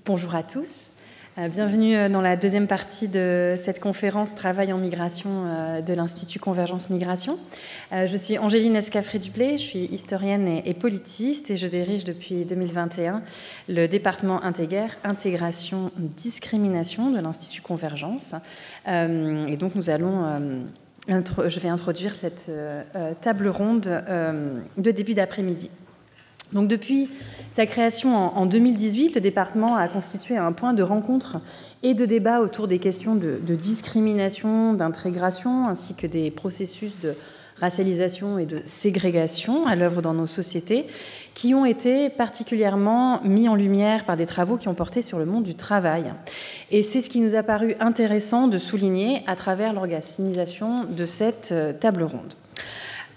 Bonjour à tous. Bienvenue dans la deuxième partie de cette conférence Travail en migration de l'Institut Convergence Migration. Je suis Angéline Escafré-Dublé, je suis historienne et politiste et je dirige depuis 2021 le département intégration discrimination de l'Institut Convergence. Et donc je vais introduire cette table ronde de début d'après-midi. Donc depuis sa création en 2018, le département a constitué un point de rencontre et de débat autour des questions de discrimination, d'intégration, ainsi que des processus de racialisation et de ségrégation à l'œuvre dans nos sociétés, qui ont été particulièrement mis en lumière par des travaux qui ont porté sur le monde du travail. Et c'est ce qui nous a paru intéressant de souligner à travers l'organisation de cette table ronde.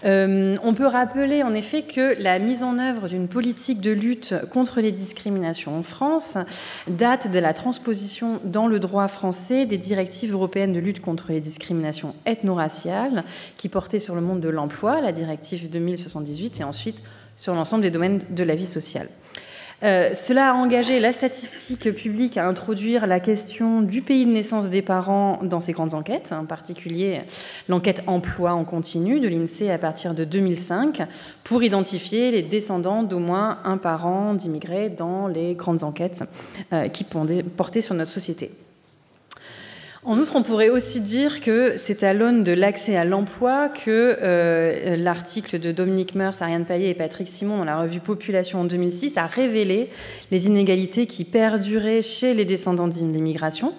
On peut rappeler en effet que la mise en œuvre d'une politique de lutte contre les discriminations en France date de la transposition dans le droit français des directives européennes de lutte contre les discriminations ethno-raciales qui portaient sur le monde de l'emploi, la directive 2078, et ensuite sur l'ensemble des domaines de la vie sociale. Cela a engagé la statistique publique à introduire la question du pays de naissance des parents dans ses grandes enquêtes, en particulier l'enquête emploi en continu de l'INSEE à partir de 2005, pour identifier les descendants d'au moins un parent d'immigrés dans les grandes enquêtes qui portaient sur notre société. En outre, on pourrait aussi dire que c'est à l'aune de l'accès à l'emploi que l'article de Dominique Meurs, Ariane Paillet et Patrick Simon dans la revue Population en 2006 a révélé les inégalités qui perduraient chez les descendants d'immigration,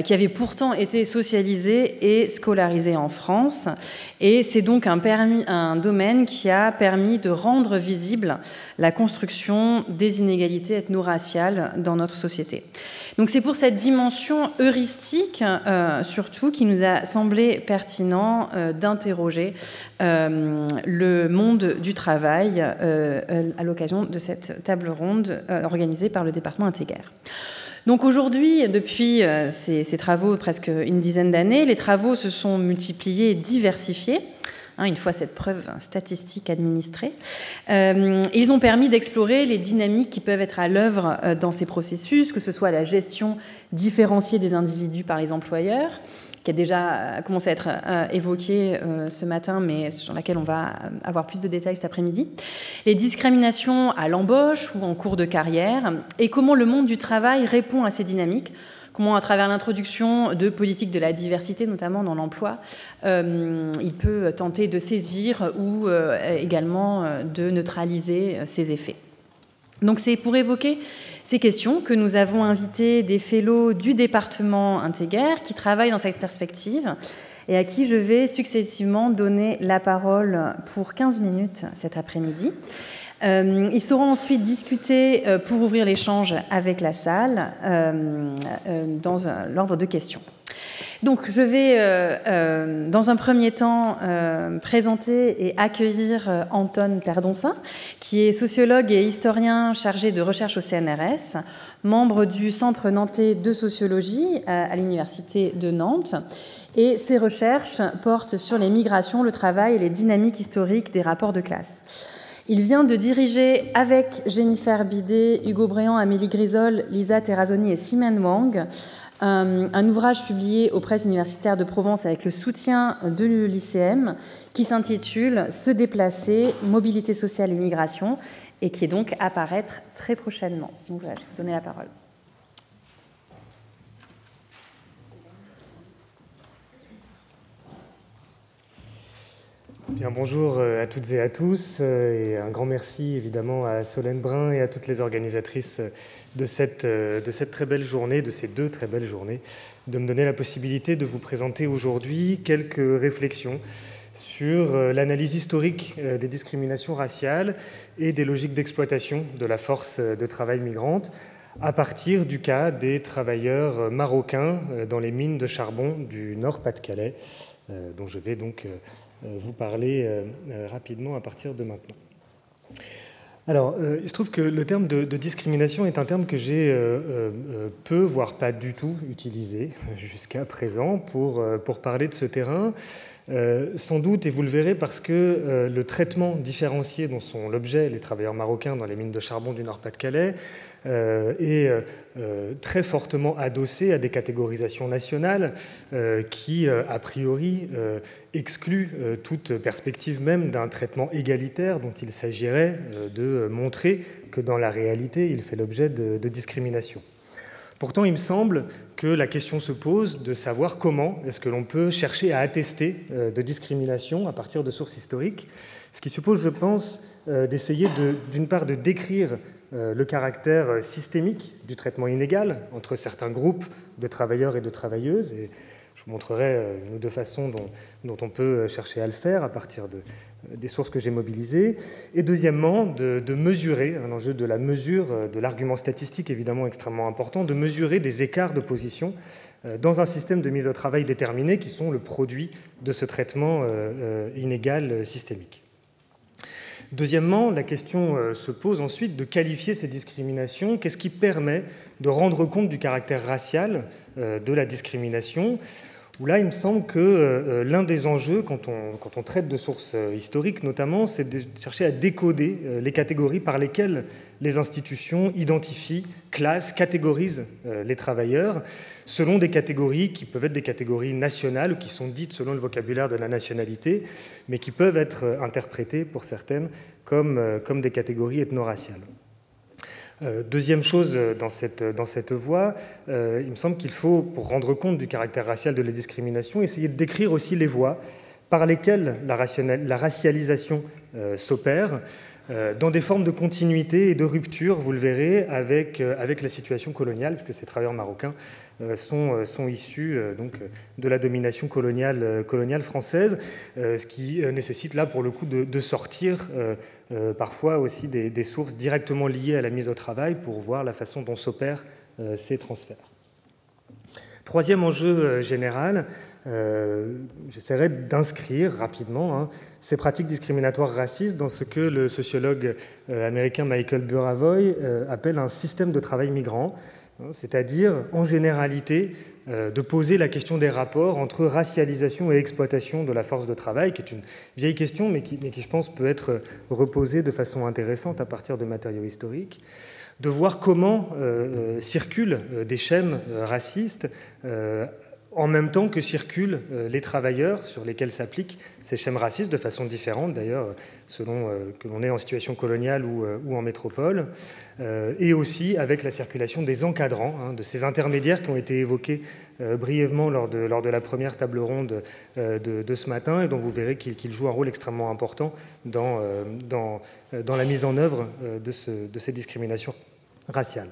qui avaient pourtant été socialisés et scolarisés en France. Et c'est donc un domaine qui a permis de rendre visible la construction des inégalités ethno-raciales dans notre société. Donc c'est pour cette dimension heuristique, surtout, qui nous a semblé pertinent d'interroger le monde du travail à l'occasion de cette table ronde organisée par le département Intégrère. Donc aujourd'hui, depuis ces travaux, presque une dizaine d'années, les travaux se sont multipliés et diversifiés, une fois cette preuve statistique administrée. Ils ont permis d'explorer les dynamiques qui peuvent être à l'œuvre dans ces processus, que ce soit la gestion différenciée des individus par les employeurs, qui a déjà commencé à être évoquée ce matin, mais sur laquelle on va avoir plus de détails cet après-midi, les discriminations à l'embauche ou en cours de carrière, et comment le monde du travail répond à ces dynamiques, comment, à travers l'introduction de politiques de la diversité, notamment dans l'emploi, il peut tenter de saisir ou également de neutraliser ces effets. Donc c'est pour évoquer ces questions que nous avons invité des fellows du département Intégrère qui travaillent dans cette perspective et à qui je vais successivement donner la parole pour 15 minutes cet après-midi. Ils sauront ensuite discuter pour ouvrir l'échange avec la salle dans l'ordre de questions. Donc je vais dans un premier temps présenter et accueillir Anton Perdonsin, qui est sociologue et historien chargé de recherche au CNRS, membre du Centre nantais de sociologie à l'Université de Nantes. Et ses recherches portent sur les migrations, le travail et les dynamiques historiques des rapports de classe. Il vient de diriger avec Jennifer Bidet, Hugo Bréant, Amélie Grisol, Lisa Terrazzoni et Simone Wang un ouvrage publié aux presses universitaires de Provence avec le soutien de l'ICM qui s'intitule « Se déplacer, mobilité sociale et migration » et qui est donc à apparaître très prochainement. Donc voilà, je vais vous donner la parole. Bien, bonjour à toutes et à tous, et un grand merci évidemment à Solène Brun et à toutes les organisatrices de cette très belle journée, de ces deux très belles journées, de me donner la possibilité de vous présenter aujourd'hui quelques réflexions sur l'analyse historique des discriminations raciales et des logiques d'exploitation de la force de travail migrante à partir du cas des travailleurs marocains dans les mines de charbon du Nord-Pas-de-Calais, dont je vais donc vous parler rapidement à partir de maintenant. Alors, il se trouve que le terme de discrimination est un terme que j'ai peu, voire pas du tout utilisé jusqu'à présent pour parler de ce terrain, Sans doute, et vous le verrez, parce que le traitement différencié dont sont l'objet les travailleurs marocains dans les mines de charbon du Nord-Pas-de-Calais est très fortement adossé à des catégorisations nationales qui, a priori, excluent toute perspective même d'un traitement égalitaire dont il s'agirait de montrer que dans la réalité, il fait l'objet de discrimination. Pourtant, il me semble que la question se pose de savoir comment est-ce que l'on peut chercher à attester de discrimination à partir de sources historiques, ce qui suppose, je pense, d'essayer d'une part de décrire le caractère systémique du traitement inégal entre certains groupes de travailleurs et de travailleuses, et je vous montrerai une ou deux façons dont on peut chercher à le faire à partir des sources que j'ai mobilisées, et deuxièmement, de mesurer, un enjeu de la mesure, de l'argument statistique évidemment extrêmement important, de mesurer des écarts de position dans un système de mise au travail déterminé qui sont le produit de ce traitement inégal systémique. Deuxièmement, la question se pose ensuite de qualifier ces discriminations. Qu'est-ce qui permet de rendre compte du caractère racial de la discrimination ? Où là, il me semble que l'un des enjeux, quand on traite de sources historiques notamment, c'est de chercher à décoder les catégories par lesquelles les institutions identifient, classent, catégorisent les travailleurs, selon des catégories qui peuvent être des catégories nationales, ou qui sont dites selon le vocabulaire de la nationalité, mais qui peuvent être interprétées, pour certaines, comme des catégories ethno-raciales. Deuxième chose dans cette voie, il me semble qu'il faut, pour rendre compte du caractère racial de la discrimination, essayer de décrire aussi les voies par lesquelles la racialisation s'opère, dans des formes de continuité et de rupture, vous le verrez, avec la situation coloniale, puisque ces travailleurs marocains sont issus donc, de la domination coloniale française, ce qui nécessite là, pour le coup, de sortir parfois aussi des sources directement liées à la mise au travail pour voir la façon dont s'opèrent ces transferts. Troisième enjeu général, j'essaierai d'inscrire rapidement ces pratiques discriminatoires racistes dans ce que le sociologue américain Michael Buravoy appelle un système de travail migrant, c'est-à-dire, en généralité, de poser la question des rapports entre racialisation et exploitation de la force de travail, qui est une vieille question, mais qui, je pense, peut être reposée de façon intéressante à partir de matériaux historiques, de voir comment circulent des schèmes racistes en même temps que circulent les travailleurs sur lesquels s'appliquent ces schèmes racistes, de façon différente d'ailleurs, selon que l'on est en situation coloniale ou en métropole, et aussi avec la circulation des encadrants, de ces intermédiaires qui ont été évoqués brièvement lors de la première table ronde de ce matin, et dont vous verrez qu'ils jouent un rôle extrêmement important dans la mise en œuvre de ces discriminations raciales.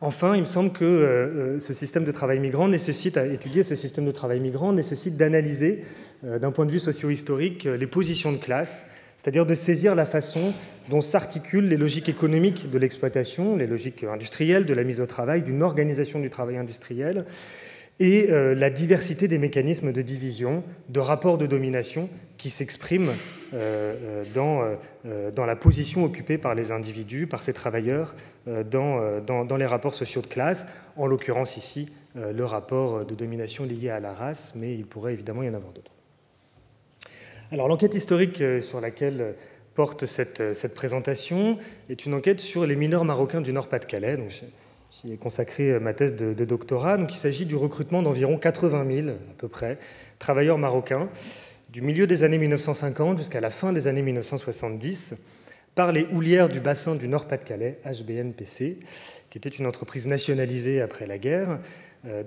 Enfin, il me semble que ce système de travail migrant étudier ce système de travail migrant nécessite d'analyser, d'un point de vue socio-historique, les positions de classe, c'est-à-dire de saisir la façon dont s'articulent les logiques économiques de l'exploitation, les logiques industrielles de la mise au travail, d'une organisation du travail industriel, et la diversité des mécanismes de division, de rapports de domination qui s'expriment dans la position occupée par les individus, par ces travailleurs, dans les rapports sociaux de classe, en l'occurrence ici le rapport de domination lié à la race, mais il pourrait évidemment y en avoir d'autres. Alors l'enquête historique sur laquelle porte cette présentation est une enquête sur les mineurs marocains du Nord-Pas-de-Calais. J'y ai consacré ma thèse de doctorat. Donc, il s'agit du recrutement d'environ 80 000, à peu près, travailleurs marocains, du milieu des années 1950 jusqu'à la fin des années 1970, par les houlières du bassin du Nord-Pas-de-Calais, HBNPC, qui était une entreprise nationalisée après la guerre,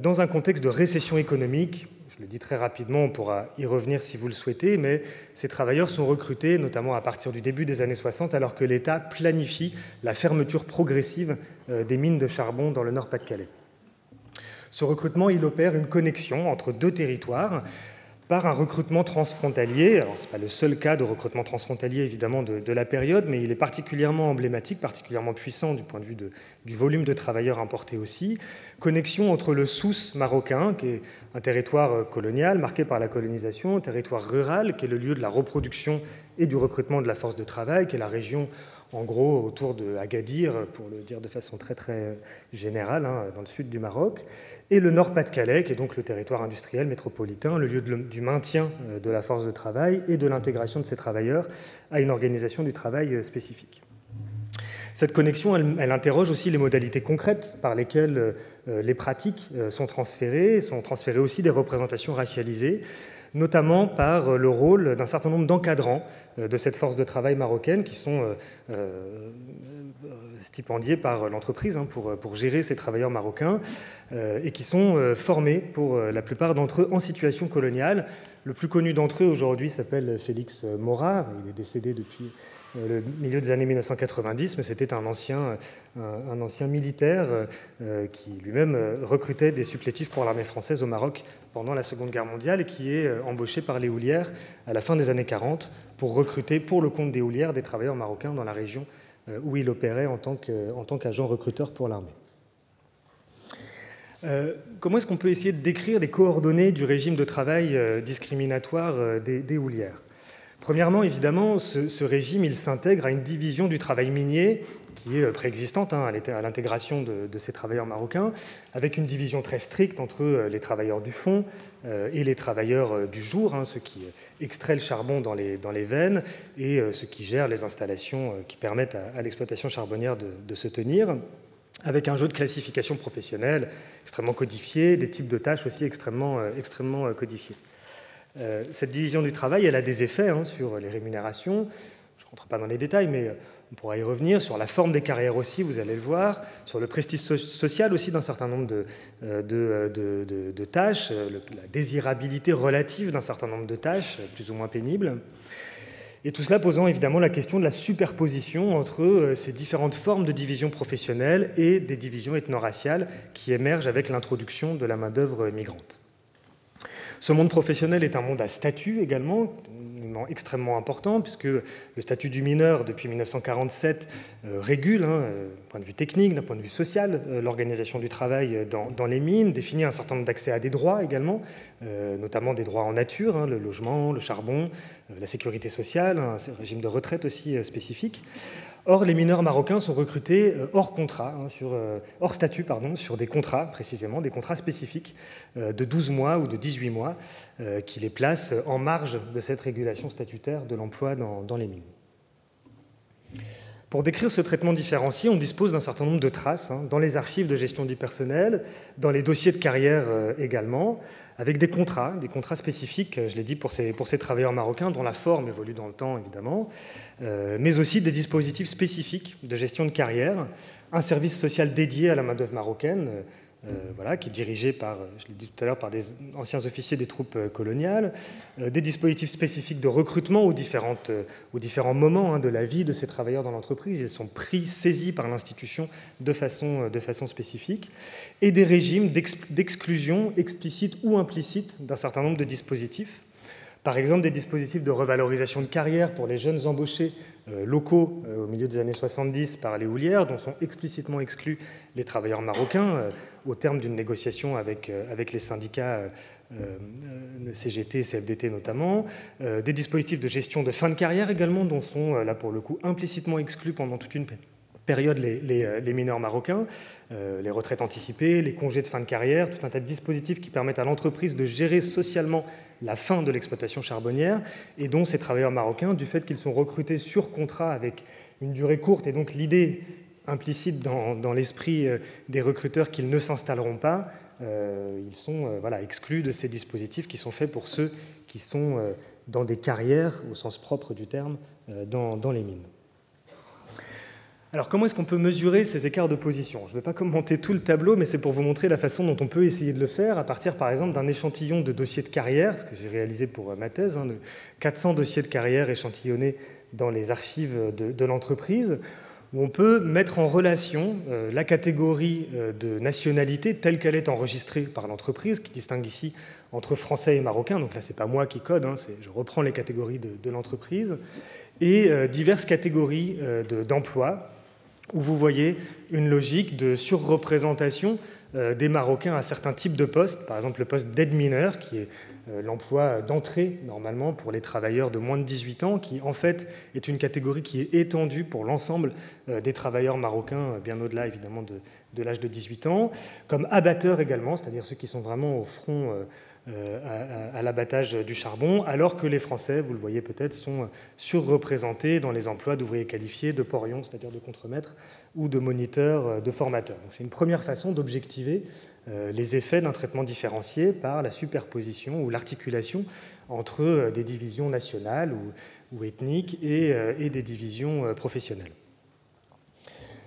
dans un contexte de récession économique. Je le dis très rapidement, on pourra y revenir si vous le souhaitez, mais ces travailleurs sont recrutés notamment à partir du début des années 60, alors que l'État planifie la fermeture progressive des mines de charbon dans le Nord-Pas-de-Calais. Ce recrutement, il opère une connexion entre deux territoires par un recrutement transfrontalier. Alors, ce n'est pas le seul cas de recrutement transfrontalier, évidemment, de la période, mais il est particulièrement emblématique, particulièrement puissant du point de vue du volume de travailleurs importés aussi. Connexion entre le Souss marocain, qui est un territoire colonial, marqué par la colonisation, un territoire rural, qui est le lieu de la reproduction et du recrutement de la force de travail, qui est la région en gros autour de Agadir, pour le dire de façon très très générale, dans le sud du Maroc, et le Nord-Pas-de-Calais, qui est donc le territoire industriel métropolitain, le lieu du maintien de la force de travail et de l'intégration de ces travailleurs à une organisation du travail spécifique. Cette connexion, elle interroge aussi les modalités concrètes par lesquelles les pratiques sont transférées aussi des représentations racialisées, notamment par le rôle d'un certain nombre d'encadrants de cette force de travail marocaine qui sont stipendiés par l'entreprise pour gérer ces travailleurs marocains et qui sont formés pour la plupart d'entre eux en situation coloniale. Le plus connu d'entre eux aujourd'hui s'appelle Félix Mora, il est décédé depuis le milieu des années 1990, mais c'était un ancien militaire qui lui-même recrutait des supplétifs pour l'armée française au Maroc pendant la Seconde Guerre mondiale et qui est embauché par les houlières à la fin des années 40 pour recruter pour le compte des houlières des travailleurs marocains dans la région où il opérait en tant qu'agent recruteur pour l'armée. Comment est-ce qu'on peut essayer de décrire les coordonnées du régime de travail discriminatoire des houlières ? Premièrement, évidemment, ce régime il s'intègre à une division du travail minier qui est préexistante à l'intégration de ces travailleurs marocains, avec une division très stricte entre les travailleurs du fond et les travailleurs du jour, ceux qui extraient le charbon dans les veines et ceux qui gèrent les installations qui permettent à l'exploitation charbonnière de se tenir, avec un jeu de classification professionnelle extrêmement codifié, des types de tâches aussi extrêmement codifiés. Cette division du travail, elle a des effets sur les rémunérations. Je ne rentre pas dans les détails, mais on pourra y revenir. Sur la forme des carrières aussi, vous allez le voir. Sur le prestige social aussi d'un certain nombre de tâches. La désirabilité relative d'un certain nombre de tâches, plus ou moins pénibles. Et tout cela posant évidemment la question de la superposition entre ces différentes formes de division professionnelle et des divisions ethno-raciales qui émergent avec l'introduction de la main-d'œuvre migrante. Ce monde professionnel est un monde à statut également, extrêmement important, puisque le statut du mineur, depuis 1947, régule, d'un point de vue technique, d'un point de vue social, l'organisation du travail dans les mines, définit un certain nombre d'accès à des droits également, notamment des droits en nature, le logement, le charbon, la sécurité sociale, un régime de retraite aussi spécifique. Or, les mineurs marocains sont recrutés hors statut, sur des contrats, précisément, des contrats spécifiques de 12 mois ou de 18 mois, qui les placent en marge de cette régulation statutaire de l'emploi dans les mines. Pour décrire ce traitement différencié, on dispose d'un certain nombre de traces dans les archives de gestion du personnel, dans les dossiers de carrière également, avec des contrats spécifiques, je l'ai dit, pour ces travailleurs marocains, dont la forme évolue dans le temps, évidemment, mais aussi des dispositifs spécifiques de gestion de carrière, un service social dédié à la main-d'œuvre marocaine, qui est dirigé par, je l'ai dit tout à l'heure, par des anciens officiers des troupes coloniales, des dispositifs spécifiques de recrutement aux différents moments de la vie de ces travailleurs dans l'entreprise. Ils sont saisis par l'institution de façon spécifique, et des régimes d'exclusion explicite ou implicite d'un certain nombre de dispositifs. Par exemple, des dispositifs de revalorisation de carrière pour les jeunes embauchés locaux au milieu des années 70 par les houlières, dont sont explicitement exclus les travailleurs marocains au terme d'une négociation avec les syndicats CGT et CFDT notamment, des dispositifs de gestion de fin de carrière également, dont sont là pour le coup implicitement exclus pendant toute une période les mineurs marocains, les retraites anticipées, les congés de fin de carrière, tout un tas de dispositifs qui permettent à l'entreprise de gérer socialement la fin de l'exploitation charbonnière, et dont ces travailleurs marocains, du fait qu'ils sont recrutés sur contrat avec une durée courte, et donc l'idée implicite dans l'esprit des recruteurs qu'ils ne s'installeront pas, ils sont exclus de ces dispositifs qui sont faits pour ceux qui sont dans des carrières, au sens propre du terme, dans les mines. Alors, comment est-ce qu'on peut mesurer ces écarts de position ? Je ne vais pas commenter tout le tableau, mais c'est pour vous montrer la façon dont on peut essayer de le faire à partir, par exemple, d'un échantillon de dossiers de carrière, ce que j'ai réalisé pour ma thèse, de 400 dossiers de carrière échantillonnés dans les archives de l'entreprise, où on peut mettre en relation la catégorie de nationalité telle qu'elle est enregistrée par l'entreprise, qui distingue ici entre français et marocain. Donc là, ce n'est pas moi qui code, je reprends les catégories de l'entreprise, et diverses catégories d'emplois, où vous voyez une logique de surreprésentation des Marocains à certains types de postes, par exemple le poste d'aide-mineur, qui est l'emploi d'entrée normalement pour les travailleurs de moins de 18 ans, qui en fait est une catégorie qui est étendue pour l'ensemble des travailleurs marocains, bien au-delà évidemment de l'âge de 18 ans, comme abatteurs également, c'est-à-dire ceux qui sont vraiment au front à l'abattage du charbon, alors que les Français, vous le voyez peut-être, sont surreprésentés dans les emplois d'ouvriers qualifiés, de porions, c'est-à-dire de contremaîtres, ou de moniteurs, de formateurs. Donc c'est une première façon d'objectiver les effets d'un traitement différencié par la superposition ou l'articulation entre des divisions nationales ou ethniques et des divisions professionnelles.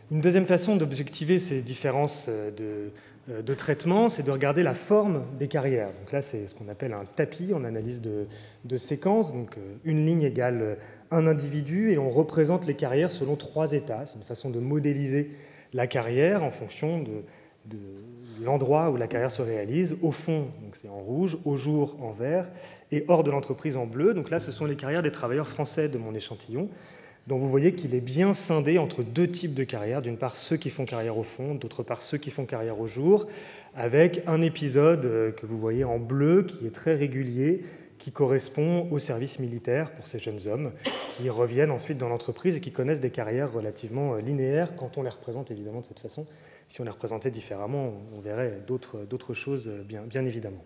Une deuxième façon d'objectiver ces différences de traitement, c'est de regarder la forme des carrières. Donc là, c'est ce qu'on appelle un tapis en analyse de séquence. Donc une ligne égale un individu et on représente les carrières selon 3 états. C'est une façon de modéliser la carrière en fonction de l'endroit où la carrière se réalise. Au fond, donc c'est en rouge, au jour en vert et hors de l'entreprise en bleu. Donc là, ce sont les carrières des travailleurs français de mon échantillon, dont vous voyez qu'il est bien scindé entre 2 types de carrières. D'une part, ceux qui font carrière au fond, d'autre part, ceux qui font carrière au jour, avec un épisode que vous voyez en bleu, qui est très régulier, qui correspond au service militaire pour ces jeunes hommes, qui reviennent ensuite dans l'entreprise et qui connaissent des carrières relativement linéaires, quand on les représente évidemment de cette façon. Si on les représentait différemment, on verrait d'autres choses, bien évidemment.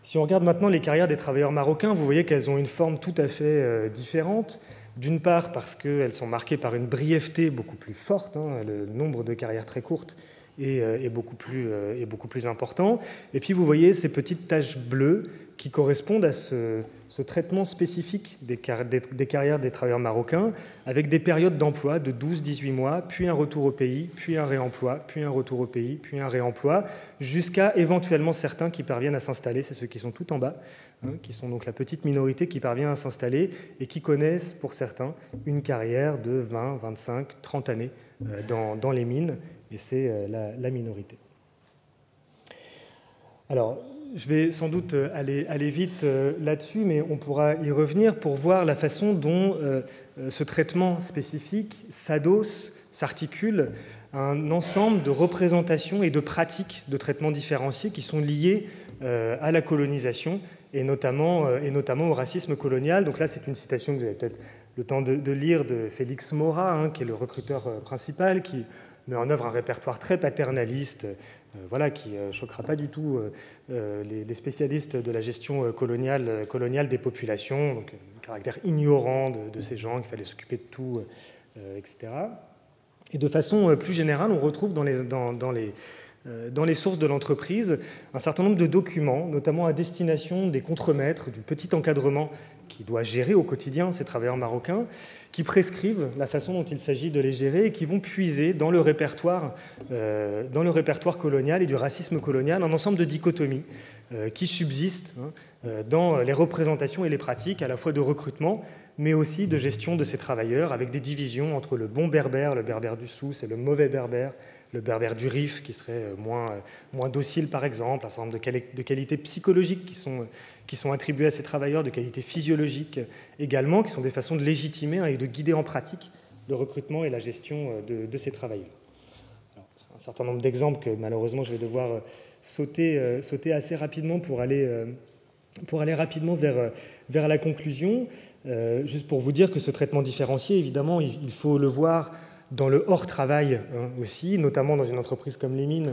Si on regarde maintenant les carrières des travailleurs marocains, vous voyez qu'elles ont une forme tout à fait différente. D'une part parce qu'elles sont marquées par une brièveté beaucoup plus forte, le nombre de carrières très courtes est beaucoup plus important. Et puis vous voyez ces petites taches bleues qui correspondent à ce traitement spécifique des carrières des travailleurs marocains, avec des périodes d'emploi de 12-18 mois, puis un retour au pays, puis un réemploi, puis un retour au pays, puis un réemploi, jusqu'à éventuellement certains qui parviennent à s'installer, c'est ceux qui sont tout en bas, qui sont donc la petite minorité qui parvient à s'installer et qui connaissent, pour certains, une carrière de 20, 25, 30 années dans les mines, et c'est la minorité. Alors, je vais sans doute aller vite là-dessus, mais on pourra y revenir pour voir la façon dont ce traitement spécifique s'adosse, s'articule à un ensemble de représentations et de pratiques de traitement différenciés qui sont liées à la colonisation et notamment au racisme colonial. Donc là, c'est une citation que vous avez peut-être le temps de lire de Félix Maura, qui est le recruteur principal, qui met en œuvre un répertoire très paternaliste, qui ne choquera pas du tout les spécialistes de la gestion coloniale des populations, donc le caractère ignorant de ces gens, qu'il fallait s'occuper de tout, etc. Et de façon plus générale, on retrouve dans les sources de l'entreprise un certain nombre de documents, notamment à destination des contremaîtres, du petit encadrement qui doit gérer au quotidien ces travailleurs marocains, qui prescrivent la façon dont il s'agit de les gérer et qui vont puiser dans le répertoire colonial et du racisme colonial un ensemble de dichotomies qui subsistent dans les représentations et les pratiques à la fois de recrutement, mais aussi de gestion de ces travailleurs, avec des divisions entre le bon berbère, le berbère du Souss, et le mauvais berbère, le berbère du Rif, qui serait moins docile par exemple, un certain nombre de qualités psychologiques qui sont attribuées à ces travailleurs, de qualités physiologiques également, qui sont des façons de légitimer et de guider en pratique le recrutement et la gestion de ces travailleurs. Alors, un certain nombre d'exemples que malheureusement je vais devoir sauter assez rapidement pour aller rapidement vers la conclusion, juste pour vous dire que ce traitement différencié, évidemment, il faut le voir dans le hors-travail aussi, notamment dans une entreprise comme les mines,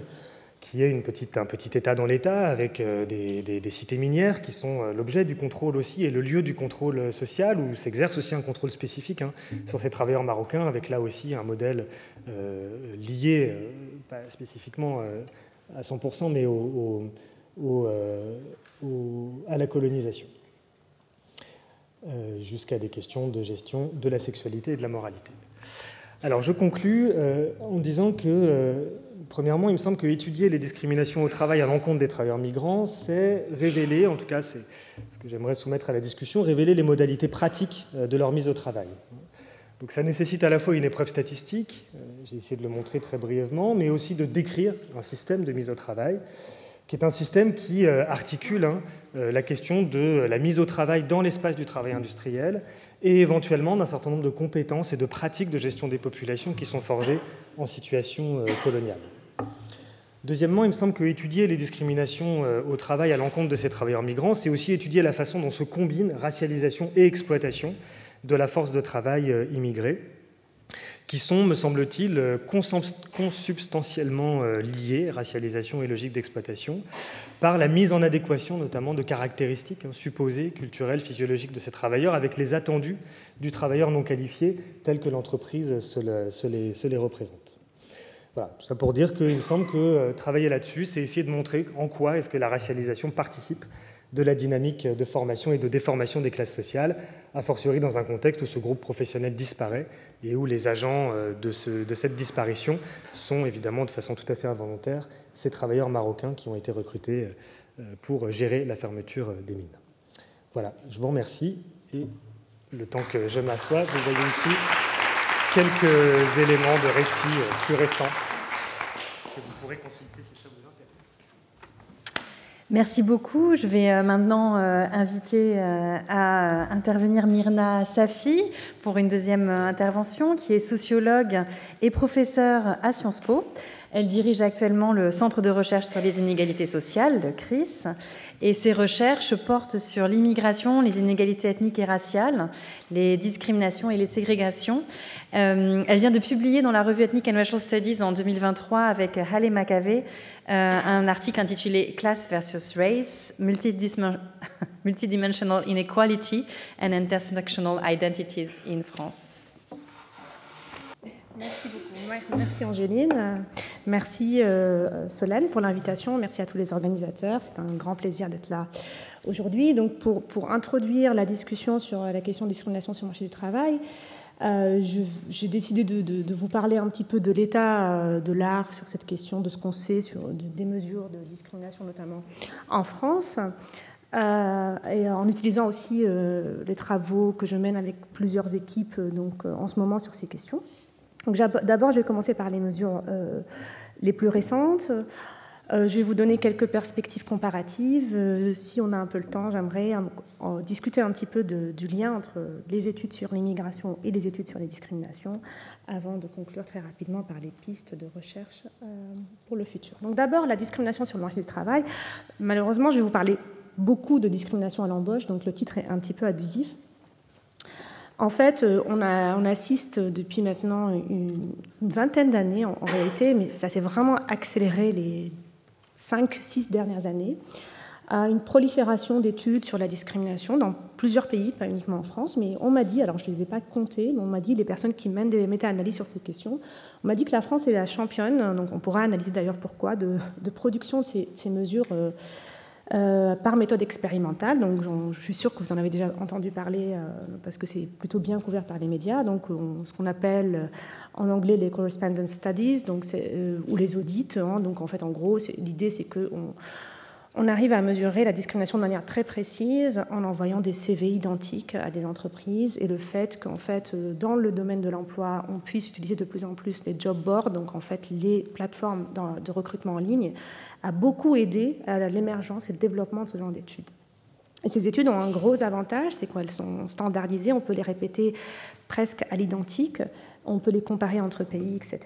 qui est un petit État dans l'État, avec des cités minières qui sont l'objet du contrôle aussi et le lieu du contrôle social, où s'exerce aussi un contrôle spécifique sur ces travailleurs marocains, avec là aussi un modèle lié, pas spécifiquement à 100%, mais à la colonisation, jusqu'à des questions de gestion de la sexualité et de la moralité. Alors je conclus en disant que, premièrement, il me semble qu'étudier les discriminations au travail à l'encontre des travailleurs migrants, c'est révéler, en tout cas c'est ce que j'aimerais soumettre à la discussion, révéler les modalités pratiques de leur mise au travail. Donc ça nécessite à la fois une épreuve statistique, j'ai essayé de le montrer très brièvement, mais aussi de décrire un système de mise au travail, qui est un système qui articule la question de la mise au travail dans l'espace du travail industriel et éventuellement d'un certain nombre de compétences et de pratiques de gestion des populations qui sont forgées en situation coloniale. Deuxièmement, il me semble qu'étudier les discriminations au travail à l'encontre de ces travailleurs migrants, c'est aussi étudier la façon dont se combinent racialisation et exploitation de la force de travail immigrée, qui sont, me semble-t-il, consubstantiellement liées, racialisation et logique d'exploitation, par la mise en adéquation notamment de caractéristiques supposées, culturelles, physiologiques de ces travailleurs avec les attendus du travailleur non qualifié tel que l'entreprise se les représente. Voilà, tout ça pour dire qu'il me semble que travailler là-dessus, c'est essayer de montrer en quoi est-ce que la racialisation participe de la dynamique de formation et de déformation des classes sociales, a fortiori dans un contexte où ce groupe professionnel disparaît et où les agents de cette disparition sont évidemment de façon tout à fait involontaire ces travailleurs marocains qui ont été recrutés pour gérer la fermeture des mines. Voilà, je vous remercie et le temps que je m'assois, vous voyez ici quelques éléments de récit plus récents que vous pourrez consulter si ça vous intéresse. Merci beaucoup. Je vais maintenant inviter à intervenir Myrna Safi pour une deuxième intervention, qui est sociologue et professeure à Sciences Po. Elle dirige actuellement le Centre de recherche sur les inégalités sociales, le CRIS, et ses recherches portent sur l'immigration, les inégalités ethniques et raciales, les discriminations et les ségrégations. Elle vient de publier dans la revue Ethnic and Racial Studies en 2023 avec Halle McAvey un article intitulé Class versus Race, Multidimensional Inequality and Intersectional Identities in France. Merci beaucoup. Merci Angéline. Merci Solène pour l'invitation. Merci à tous les organisateurs. C'est un grand plaisir d'être là aujourd'hui. Donc pour introduire la discussion sur la question de discrimination sur le marché du travail, j'ai décidé de vous parler un petit peu de l'état de l'art sur cette question, de ce qu'on sait sur des mesures de discrimination, notamment en France, et en utilisant aussi les travaux que je mène avec plusieurs équipes en ce moment sur ces questions. Donc, d'abord, je vais commencer par les mesures les plus récentes. Je vais vous donner quelques perspectives comparatives. Si on a un peu le temps, j'aimerais discuter un petit peu du lien entre les études sur l'immigration et les études sur les discriminations, avant de conclure très rapidement par les pistes de recherche pour le futur. Donc d'abord, la discrimination sur le marché du travail. Malheureusement, je vais vous parler beaucoup de discrimination à l'embauche, donc le titre est un petit peu abusif. En fait, on assiste depuis maintenant une vingtaine d'années, en réalité, mais ça s'est vraiment accéléré les 5-6 dernières années, à une prolifération d'études sur la discrimination dans plusieurs pays, pas uniquement en France, mais on m'a dit, alors je ne les ai pas comptées, mais on m'a dit, les personnes qui mènent des méta-analyses sur ces questions, on m'a dit que la France est la championne, donc on pourra analyser d'ailleurs pourquoi, de production de ces mesures par méthode expérimentale. Donc je suis sûre que vous en avez déjà entendu parler parce que c'est plutôt bien couvert par les médias. Donc ce qu'on appelle en anglais les correspondence studies, donc ou les audits. Donc en fait, en gros, l'idée c'est que on arrive à mesurer la discrimination de manière très précise en envoyant des CV identiques à des entreprises, et le fait qu'en fait, dans le domaine de l'emploi, on puisse utiliser de plus en plus les job boards, donc en fait les plateformes de recrutement en ligne, a beaucoup aidé à l'émergence et le développement de ce genre d'études. Et ces études ont un gros avantage, c'est qu'elles sont standardisées, on peut les répéter presque à l'identique, on peut les comparer entre pays, etc.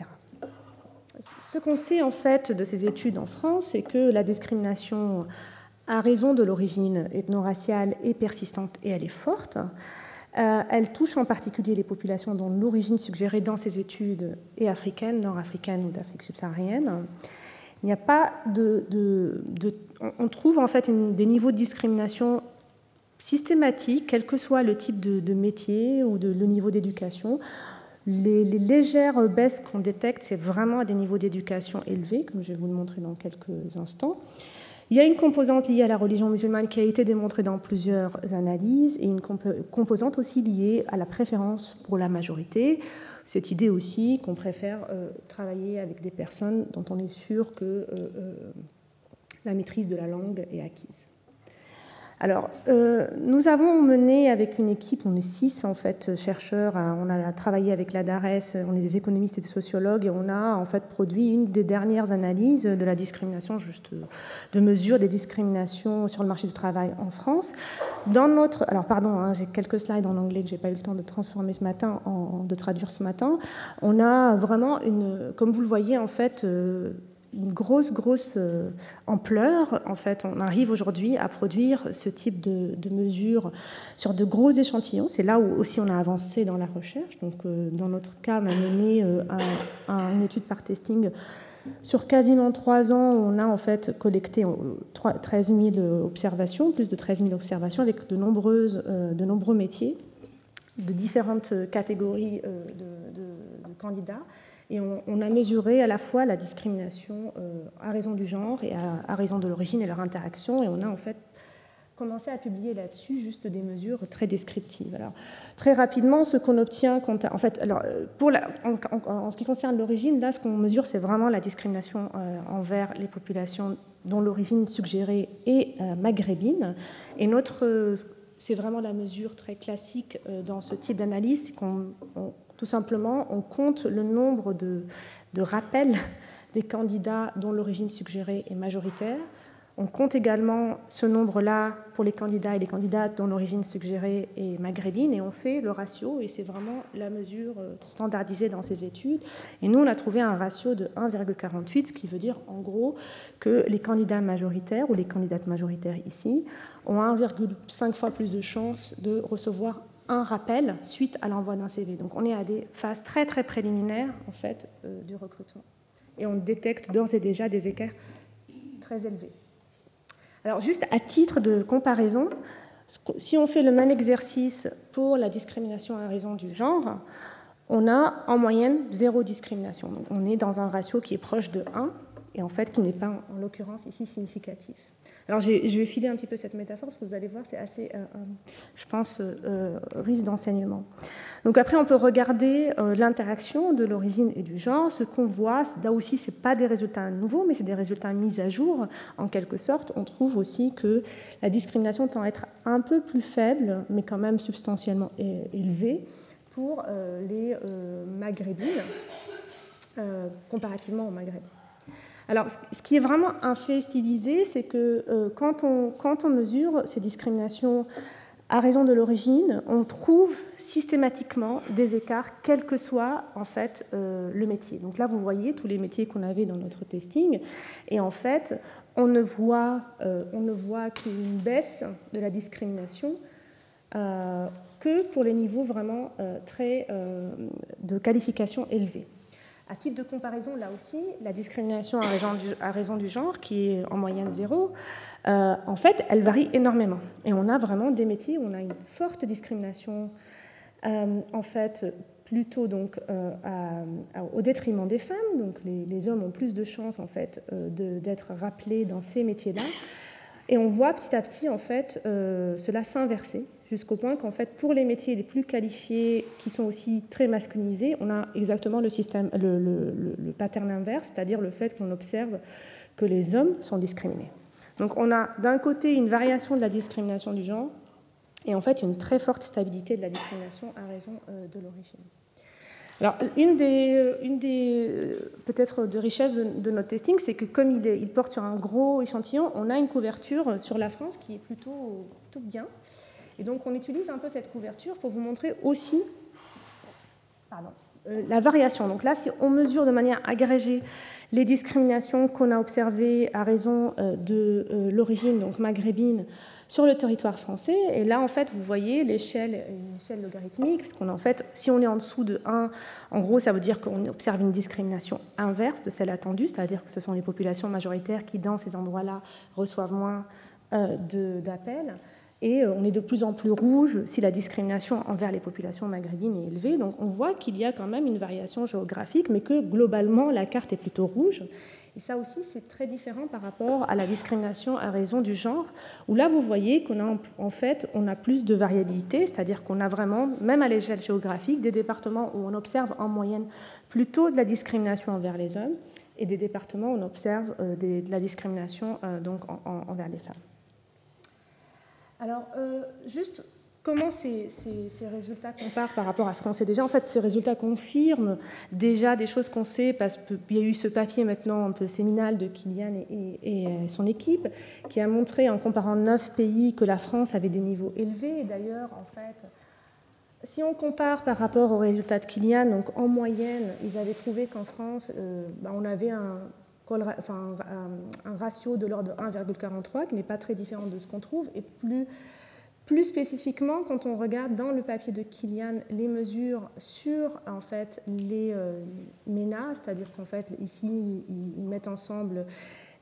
Ce qu'on sait en fait de ces études en France, c'est que la discrimination, à raison de l'origine ethno-raciale, est persistante et elle est forte. Elle touche en particulier les populations dont l'origine suggérée dans ces études est africaine, nord-africaine ou d'Afrique subsaharienne. Il n'y a pas on trouve en fait des niveaux de discrimination systématiques, quel que soit le type de métier ou le niveau d'éducation. Les légères baisses qu'on détecte, c'est vraiment à des niveaux d'éducation élevés, comme je vais vous le montrer dans quelques instants. Il y a une composante liée à la religion musulmane qui a été démontrée dans plusieurs analyses, et une composante aussi liée à la préférence pour la majorité. Cette idée aussi qu'on préfère travailler avec des personnes dont on est sûr que la maîtrise de la langue est acquise. Alors, nous avons mené avec une équipe, on est 6 en fait chercheurs, on a travaillé avec la DARES, on est des économistes et des sociologues, et on a en fait produit une des dernières analyses de la discrimination, de mesure des discriminations sur le marché du travail en France. Alors pardon, j'ai quelques slides en anglais que j'ai pas eu le temps de transformer ce matin, de traduire ce matin. On a vraiment comme vous le voyez en fait, une grosse ampleur. En fait, on arrive aujourd'hui à produire ce type de mesures sur de gros échantillons. C'est là où aussi on a avancé dans la recherche. Donc, dans notre cas, on a mené une étude par testing sur quasiment 3 ans. On a en fait collecté 13 000 observations, plus de 13 000 observations avec de nombreux métiers, de différentes catégories de candidats. Et on a mesuré à la fois la discrimination à raison du genre et à raison de l'origine et leur interaction. Et on a en fait commencé à publier là-dessus juste des mesures très descriptives. Alors, très rapidement, ce qu'on obtient, en fait, alors, en ce qui concerne l'origine, là, ce qu'on mesure, c'est vraiment la discrimination envers les populations dont l'origine suggérée est maghrébine. Et c'est vraiment la mesure très classique dans ce type d'analyse, c'est tout simplement, on compte le nombre de rappels des candidats dont l'origine suggérée est majoritaire. On compte également ce nombre-là pour les candidats et les candidates dont l'origine suggérée est maghrébine, et on fait le ratio, et c'est vraiment la mesure standardisée dans ces études. Et nous, on a trouvé un ratio de 1,48, ce qui veut dire en gros que les candidats majoritaires, ou les candidates majoritaires ici, ont 1,5 fois plus de chances de recevoir un rappel suite à l'envoi d'un CV. Donc on est à des phases très très préliminaires en fait du recrutement. Et on détecte d'ores et déjà des écarts très élevés. Alors juste à titre de comparaison, si on fait le même exercice pour la discrimination à raison du genre, on a en moyenne 0 discrimination. Donc on est dans un ratio qui est proche de 1 et en fait qui n'est pas en l'occurrence ici significatif. Alors je vais filer un petit peu cette métaphore parce que vous allez voir, c'est assez, je pense, riche d'enseignement. Donc après, on peut regarder l'interaction de l'origine et du genre. Ce qu'on voit, là aussi, ce n'est pas des résultats nouveaux, mais c'est des résultats mis à jour. En quelque sorte, on trouve aussi que la discrimination tend à être un peu plus faible, mais quand même substantiellement élevée pour les maghrébines, comparativement aux maghrébins. Alors, ce qui est vraiment un fait stylisé, c'est que quand on mesure ces discriminations à raison de l'origine, on trouve systématiquement des écarts, quel que soit en fait le métier. Donc là, vous voyez tous les métiers qu'on avait dans notre testing, et en fait, on ne voit qu'une baisse de la discrimination que pour les niveaux vraiment de qualification élevés. À titre de comparaison, là aussi, la discrimination à raison du genre, qui est en moyenne 0, en fait, elle varie énormément. Et on a vraiment des métiers où on a une forte discrimination, en fait, plutôt donc, au détriment des femmes. Donc les hommes ont plus de chances, en fait, d'être rappelés dans ces métiers-là. Et on voit petit à petit, en fait, cela s'inverser, jusqu'au point qu'en fait, pour les métiers les plus qualifiés, qui sont aussi très masculinisés, on a exactement le pattern inverse, c'est-à-dire le fait qu'on observe que les hommes sont discriminés. Donc on a d'un côté une variation de la discrimination du genre, et en fait une très forte stabilité de la discrimination à raison de l'origine. Alors, une des peut-être de richesses de notre testing, c'est que comme il porte sur un gros échantillon, on a une couverture sur la France qui est plutôt bien. Et donc, on utilise un peu cette couverture pour vous montrer aussi la variation. Donc là, si on mesure de manière agrégée les discriminations qu'on a observées à raison de l'origine, donc maghrébine, sur le territoire français, et là, en fait, vous voyez l'échelle, une échelle logarithmique, parce qu'on en fait, si on est en dessous de 1, en gros, ça veut dire qu'on observe une discrimination inverse de celle attendue, c'est-à-dire que ce sont les populations majoritaires qui, dans ces endroits-là, reçoivent moins d'appels, et on est de plus en plus rouge si la discrimination envers les populations maghrébines est élevée. Donc on voit qu'il y a quand même une variation géographique, mais que globalement, la carte est plutôt rouge. Et ça aussi, c'est très différent par rapport à la discrimination à raison du genre, où là, vous voyez qu'on a en fait, on a plus de variabilité, c'est-à-dire qu'on a vraiment, même à l'échelle géographique, des départements où on observe en moyenne plutôt de la discrimination envers les hommes, et des départements où on observe de la discrimination donc, envers les femmes. Alors, juste comment ces résultats comparent par rapport à ce qu'on sait déjà? En fait, ces résultats confirment déjà des choses qu'on sait, parce qu'il y a eu ce papier maintenant un peu séminal de Kylian et son équipe, qui a montré, en comparant 9 pays, que la France avait des niveaux élevés. Et d'ailleurs, en fait, si on compare par rapport aux résultats de Kylian, donc en moyenne, ils avaient trouvé qu'en France, on avait un ratio de l'ordre de 1,43, qui n'est pas très différent de ce qu'on trouve, et plus spécifiquement, quand on regarde dans le papier de Kilian les mesures sur en fait, les MENA, c'est-à-dire qu'en fait, ici, ils mettent ensemble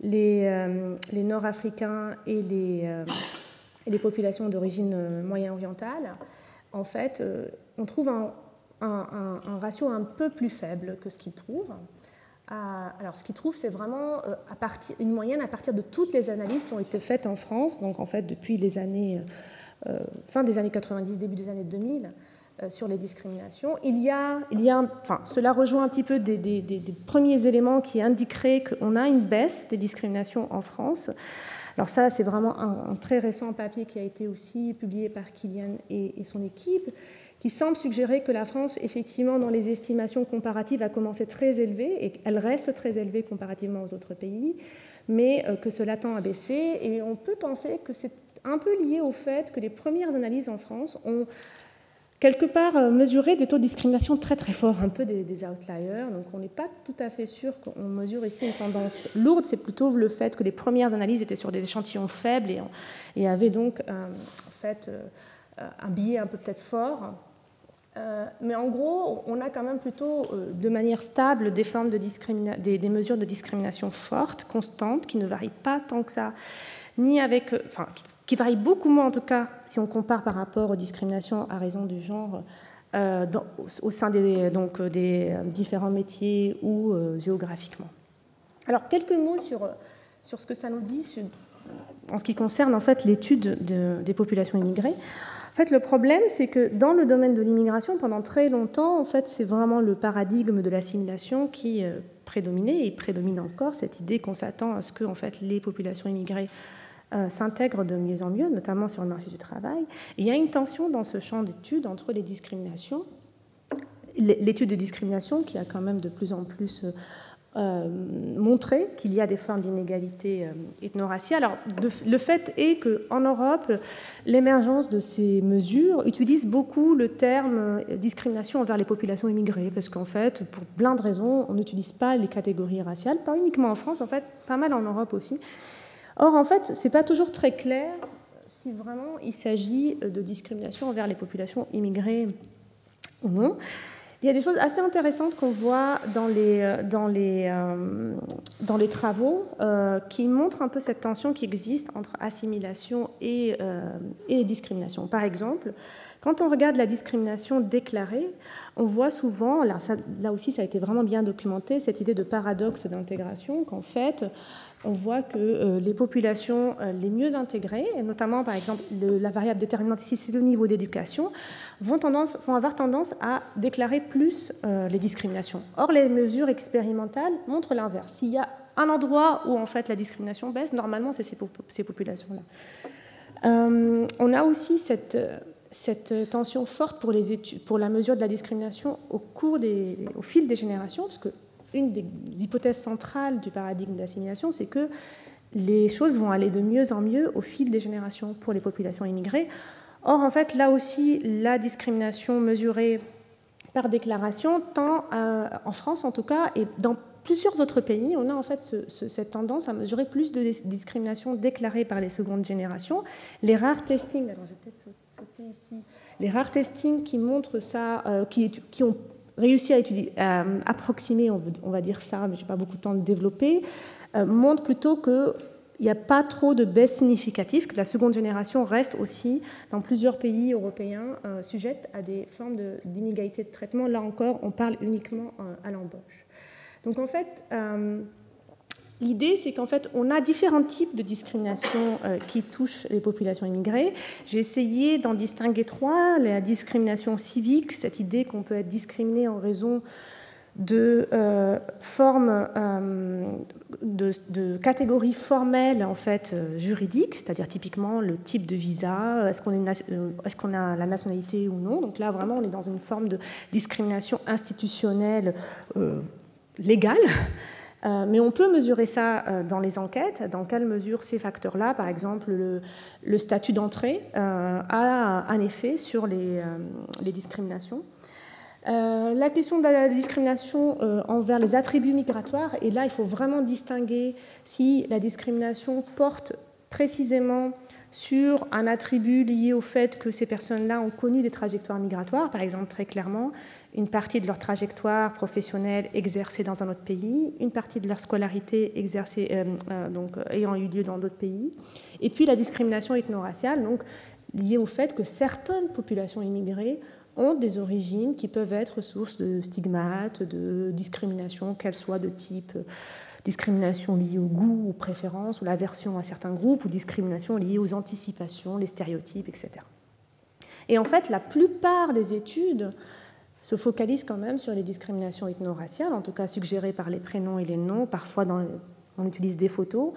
les Nord-Africains et les populations d'origine moyen-orientale, en fait, on trouve un ratio un peu plus faible que ce qu'ils trouvent. Alors, ce qu'ils trouvent, c'est vraiment une moyenne à partir de toutes les analyses qui ont été faites en France, donc en fait, depuis les années... fin des années 90, début des années 2000, sur les discriminations. Cela rejoint un petit peu des premiers éléments qui indiqueraient qu'on a une baisse des discriminations en France. Alors ça, c'est vraiment un très récent papier qui a été aussi publié par Kilian et son équipe, qui semble suggérer que la France, effectivement, dans les estimations comparatives, a commencé très élevée, et elle reste très élevée comparativement aux autres pays, mais que cela tend à baisser. Et on peut penser que c'est un peu lié au fait que les premières analyses en France ont quelque part mesuré des taux de discrimination très très forts, un peu des outliers. Donc on n'est pas tout à fait sûr qu'on mesure ici une tendance lourde, c'est plutôt le fait que les premières analyses étaient sur des échantillons faibles et avaient donc en fait un biais un peu peut-être fort. Mais en gros, on a quand même plutôt de manière stable des formes de des mesures de discrimination fortes, constantes, qui ne varient pas tant que ça, ni avec... qui varie beaucoup moins en tout cas si on compare par rapport aux discriminations à raison du genre au sein des différents métiers ou géographiquement. Alors quelques mots sur ce que ça nous dit en ce qui concerne en fait l'étude des populations immigrées. En fait, le problème, c'est que dans le domaine de l'immigration, pendant très longtemps, en fait, c'est vraiment le paradigme de l'assimilation qui prédominait et prédomine encore, cette idée qu'on s'attend à ce que en fait, les populations immigrées s'intègrent de mieux en mieux, notamment sur le marché du travail. Et il y a une tension dans ce champ d'études entre les discriminations, l'étude de discrimination qui a quand même de plus en plus montré qu'il y a des formes d'inégalité ethno-raciale. Alors, le fait est qu'en Europe, l'émergence de ces mesures utilise beaucoup le terme discrimination envers les populations immigrées, parce qu'en fait, pour plein de raisons, on n'utilise pas les catégories raciales, pas uniquement en France, en fait, pas mal en Europe aussi. Or, en fait, ce n'est pas toujours très clair si vraiment il s'agit de discrimination envers les populations immigrées ou non. Il y a des choses assez intéressantes qu'on voit dans les travaux qui montrent un peu cette tension qui existe entre assimilation et discrimination. Par exemple, quand on regarde la discrimination déclarée, on voit souvent, là aussi ça a été vraiment bien documenté, cette idée de paradoxe d'intégration, qu'en fait, on voit que les populations les mieux intégrées, et notamment par exemple la variable déterminante ici, c'est le niveau d'éducation, vont avoir tendance à déclarer plus les discriminations. Or, les mesures expérimentales montrent l'inverse. S'il y a un endroit où en fait la discrimination baisse, normalement c'est ces populations-là. On a aussi cette tension forte pour la mesure de la discrimination au fil des générations, parce que une des hypothèses centrales du paradigme d'assimilation, c'est que les choses vont aller de mieux en mieux au fil des générations pour les populations immigrées. Or, en fait, là aussi, la discrimination mesurée par déclaration tend, en France en tout cas, et dans plusieurs autres pays, on a en fait cette tendance à mesurer plus de discrimination déclarée par les secondes générations. Les rares testings, alors je vais peut-être sauter ici, les rares testings qui montrent ça, qui ont réussi à approximer, on va dire ça, mais je n'ai pas beaucoup de temps de développer, montrent plutôt qu'il n'y a pas trop de baisse significative, que la seconde génération reste aussi, dans plusieurs pays européens, sujette à des formes d'inégalité de traitement. Là encore, on parle uniquement à l'embauche. Donc en fait, l'idée, c'est qu'en fait, on a différents types de discrimination qui touchent les populations immigrées. J'ai essayé d'en distinguer trois. La discrimination civique, cette idée qu'on peut être discriminé en raison de formes de catégories formelles en fait juridiques, c'est-à-dire typiquement le type de visa, est-ce qu'on a la nationalité ou non. Donc là, vraiment, on est dans une forme de discrimination institutionnelle légale. Mais on peut mesurer ça dans les enquêtes. Dans quelle mesure ces facteurs-là, par exemple le statut d'entrée, a un effet sur les discriminations. La question de la discrimination envers les attributs migratoires, et là il faut vraiment distinguer si la discrimination porte précisément sur un attribut lié au fait que ces personnes-là ont connu des trajectoires migratoires, par exemple très clairement une partie de leur trajectoire professionnelle exercée dans un autre pays, une partie de leur scolarité exercée, ayant eu lieu dans d'autres pays, et puis la discrimination ethno-raciale, donc liée au fait que certaines populations immigrées ont des origines qui peuvent être source de stigmates, de discrimination, qu'elles soient de type discrimination liée au goût, aux préférences, ou l'aversion à certains groupes, ou discrimination liée aux anticipations, les stéréotypes, etc. Et en fait, la plupart des études se focalisent quand même sur les discriminations ethno-raciales, en tout cas suggérées par les prénoms et les noms, parfois on utilise des photos,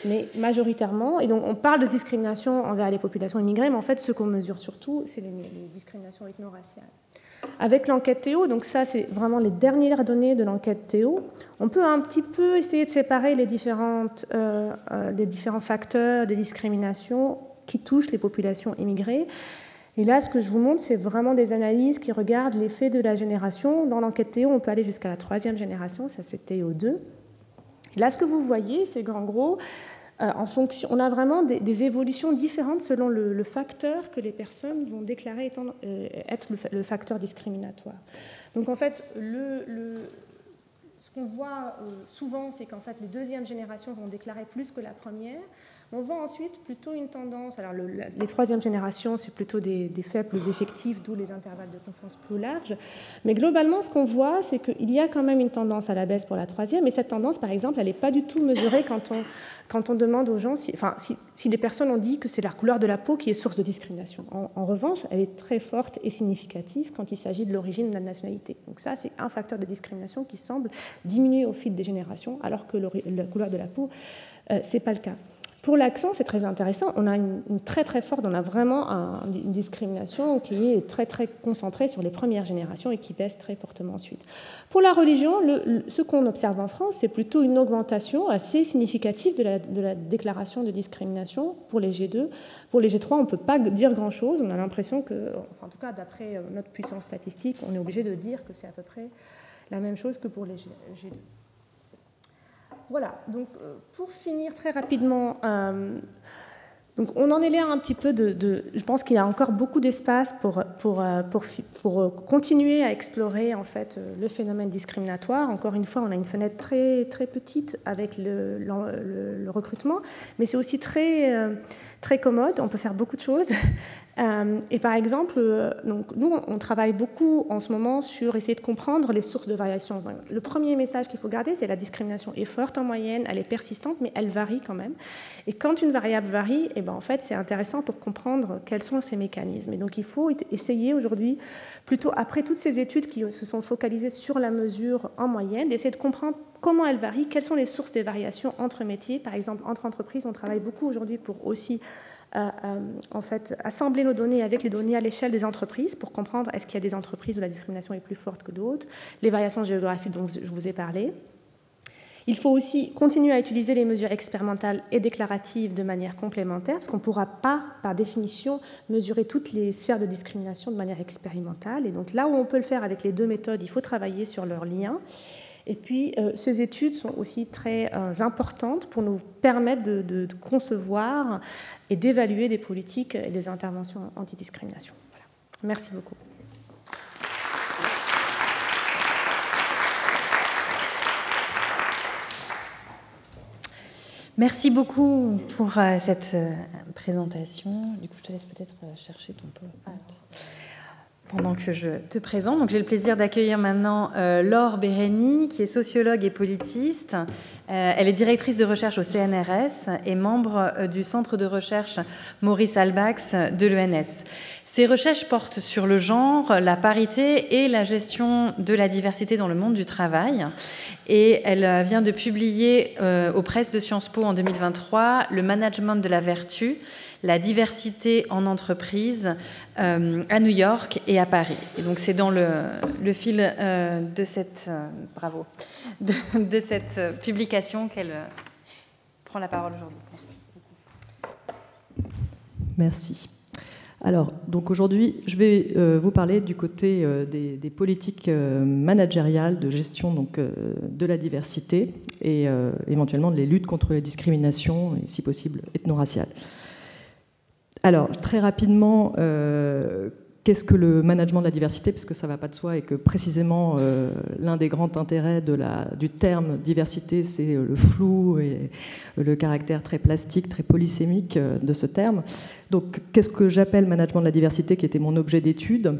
mais majoritairement, et donc on parle de discrimination envers les populations immigrées, mais en fait ce qu'on mesure surtout, c'est les discriminations ethno-raciales. Avec l'enquête Théo, donc ça c'est vraiment les dernières données de l'enquête Théo, on peut un petit peu essayer de séparer les différents facteurs de discrimination qui touchent les populations immigrées. Et là, ce que je vous montre, c'est vraiment des analyses qui regardent l'effet de la génération. Dans l'enquête Théo, on peut aller jusqu'à la 3e génération, ça c'est Théo 2. Et là, ce que vous voyez, c'est qu'en gros, on a vraiment des évolutions différentes selon le facteur que les personnes vont déclarer être le facteur discriminatoire. Donc en fait, ce qu'on voit souvent, c'est qu'en fait, les 2e générations vont déclarer plus que la première. On voit ensuite plutôt une tendance, alors les 3e générations, c'est plutôt des faits plus effectifs, d'où les intervalles de confiance plus larges. Mais globalement, ce qu'on voit, c'est qu'il y a quand même une tendance à la baisse pour la 3e, et cette tendance, par exemple, elle n'est pas du tout mesurée quand on demande aux gens, si les personnes ont dit que c'est la couleur de la peau qui est source de discrimination. En revanche, elle est très forte et significative quand il s'agit de l'origine de la nationalité. Donc ça, c'est un facteur de discrimination qui semble diminuer au fil des générations, alors que la couleur de la peau, ce n'est pas le cas. Pour l'accent, c'est très intéressant. On a une très très forte, on a vraiment une discrimination qui est très très concentrée sur les premières générations et qui baisse très fortement ensuite. Pour la religion, ce qu'on observe en France, c'est plutôt une augmentation assez significative de la déclaration de discrimination pour les G2. Pour les G3, on ne peut pas dire grand-chose. On a l'impression que, en tout cas d'après notre puissance statistique, on est obligé de dire que c'est à peu près la même chose que pour les G2. Voilà, donc pour finir très rapidement, donc on en est là un petit peu je pense qu'il y a encore beaucoup d'espace pour continuer à explorer en fait le phénomène discriminatoire. Encore une fois, on a une fenêtre très, très petite avec le recrutement, mais c'est aussi très, très commode, on peut faire beaucoup de choses. Et par exemple, donc nous, on travaille beaucoup en ce moment sur essayer de comprendre les sources de variation. Le premier message qu'il faut garder, c'est la discrimination est forte en moyenne, elle est persistante, mais elle varie quand même. Et quand une variable varie, eh ben, en fait, c'est intéressant pour comprendre quels sont ces mécanismes. Et donc il faut essayer aujourd'hui, plutôt après toutes ces études qui se sont focalisées sur la mesure en moyenne, d'essayer de comprendre comment elle varie, quelles sont les sources des variations entre métiers. Par exemple, entre entreprises, on travaille beaucoup aujourd'hui pour aussi en fait, assembler nos données avec les données à l'échelle des entreprises pour comprendre est-ce qu'il y a des entreprises où la discrimination est plus forte que d'autres, les variations géographiques dont je vous ai parlé. Il faut aussi continuer à utiliser les mesures expérimentales et déclaratives de manière complémentaire, parce qu'on ne pourra pas, par définition, mesurer toutes les sphères de discrimination de manière expérimentale. Et donc là où on peut le faire avec les deux méthodes, il faut travailler sur leurs liens. Et puis, ces études sont aussi très importantes pour nous permettre de concevoir et d'évaluer des politiques et des interventions anti-discrimination. Voilà. Merci beaucoup. Merci beaucoup pour cette présentation. Du coup, je te laisse peut-être chercher ton PowerPoint pendant que je te présente. Donc, j'ai le plaisir d'accueillir maintenant Laure Bérény, qui est sociologue et politiste. Elle est directrice de recherche au CNRS et membre du centre de recherche Maurice Halbach de l'ENS. Ses recherches portent sur le genre, la parité et la gestion de la diversité dans le monde du travail. Et elle vient de publier aux presses de Sciences Po en 2023 « Le management de la vertu », la diversité en entreprise à New York et à Paris. Et donc c'est dans le fil de cette de cette publication qu'elle prend la parole aujourd'hui. Merci. Alors, donc aujourd'hui, je vais vous parler du côté des politiques managériales de gestion donc, de la diversité et éventuellement des luttes contre les discriminations et, si possible, ethno-raciales. Alors, très rapidement, qu'est-ce que le management de la diversité? Parce que ça ne va pas de soi et que précisément l'un des grands intérêts du terme diversité, c'est le flou et le caractère très plastique, très polysémique de ce terme. Donc qu'est-ce que j'appelle management de la diversité, qui était mon objet d'étude?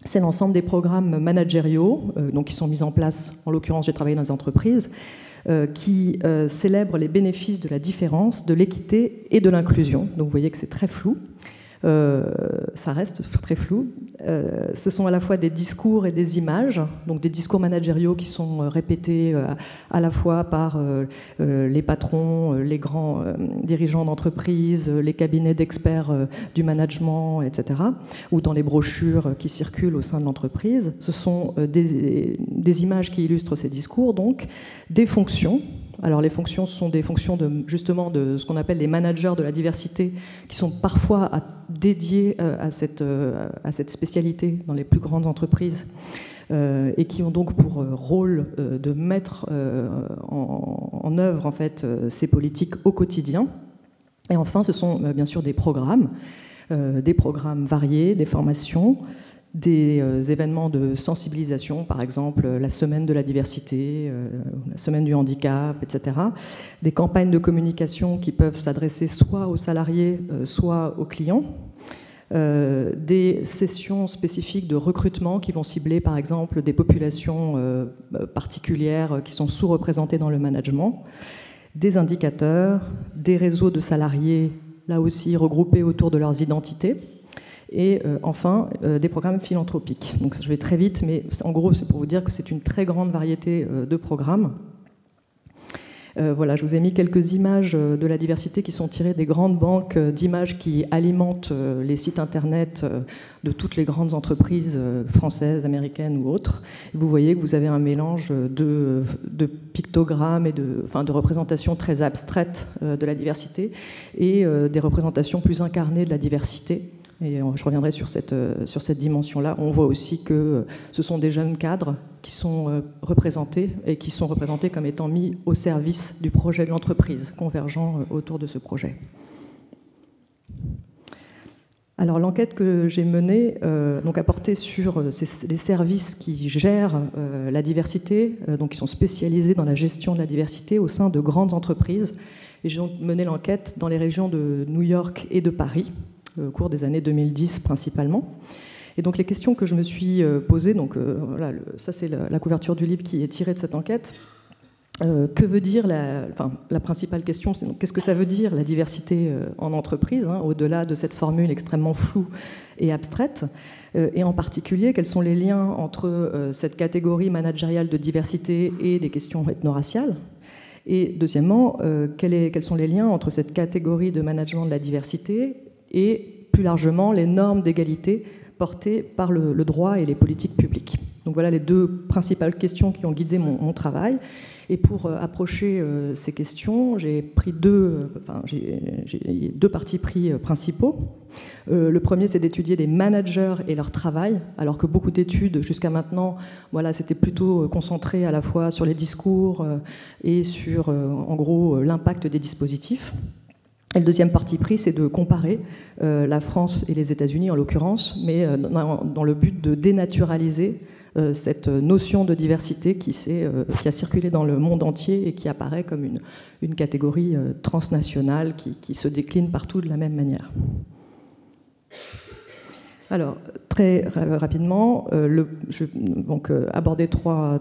C'est l'ensemble des programmes managériaux donc qui sont mis en place. En l'occurrence, j'ai travaillé dans des entreprises qui célèbrent les bénéfices de la différence, de l'équité et de l'inclusion. Donc vous voyez que c'est très flou. Ça reste très flou. Ce sont à la fois des discours et des images, donc des discours managériaux qui sont répétés à la fois par les patrons, les grands dirigeants d'entreprise, les cabinets d'experts du management, etc., ou dans les brochures qui circulent au sein de l'entreprise. Ce sont des images qui illustrent ces discours, donc des fonctions. Alors les fonctions sont des fonctions justement de ce qu'on appelle les managers de la diversité, qui sont parfois dédiés à cette spécialité dans les plus grandes entreprises et qui ont donc pour rôle de mettre en œuvre en fait, ces politiques au quotidien. Et enfin, ce sont bien sûr des programmes variés, des formations, des événements de sensibilisation, par exemple la semaine de la diversité, la semaine du handicap, etc. Des campagnes de communication qui peuvent s'adresser soit aux salariés, soit aux clients. Des sessions spécifiques de recrutement qui vont cibler, par exemple, des populations particulières qui sont sous-représentées dans le management. Des indicateurs, des réseaux de salariés, là aussi regroupés autour de leurs identités. Et enfin, des programmes philanthropiques. Donc je vais très vite, mais en gros, c'est pour vous dire que c'est une très grande variété de programmes. Voilà, je vous ai mis quelques images de la diversité qui sont tirées des grandes banques d'images qui alimentent les sites internet de toutes les grandes entreprises françaises, américaines ou autres. Et vous voyez que vous avez un mélange de pictogrammes et de représentations très abstraites de la diversité et des représentations plus incarnées de la diversité. Et je reviendrai sur cette dimension-là. On voit aussi que ce sont des jeunes cadres qui sont représentés et qui sont représentés comme étant mis au service du projet de l'entreprise, convergeant autour de ce projet. Alors l'enquête que j'ai menée donc a porté sur les services qui gèrent la diversité, donc qui sont spécialisés dans la gestion de la diversité au sein de grandes entreprises. Et j'ai donc mené l'enquête dans les régions de New York et de Paris, au cours des années 2010 principalement. Et donc les questions que je me suis posées, donc voilà, ça c'est la couverture du livre qui est tirée de cette enquête. Que veut dire la principale question, c'est qu'est-ce que ça veut dire la diversité en entreprise, hein, au-delà de cette formule extrêmement floue et abstraite, et en particulier quels sont les liens entre cette catégorie managériale de diversité et des questions ethno-raciales. Et deuxièmement, quels sont les liens entre cette catégorie de management de la diversité et plus largement les normes d'égalité portées par le droit et les politiques publiques. Donc voilà les deux principales questions qui ont guidé mon travail. Et pour approcher ces questions, j'ai pris deux partis pris principaux. Le premier, c'est d'étudier les managers et leur travail, alors que beaucoup d'études jusqu'à maintenant, voilà, c'était plutôt concentré à la fois sur les discours et sur, en gros, l'impact des dispositifs. Et le deuxième parti pris, c'est de comparer la France et les États-Unis, en l'occurrence, mais dans le but de dénaturaliser cette notion de diversité qui a circulé dans le monde entier et qui apparaît comme une catégorie transnationale qui se décline partout de la même manière. Alors, très rapidement, je vais donc aborder trois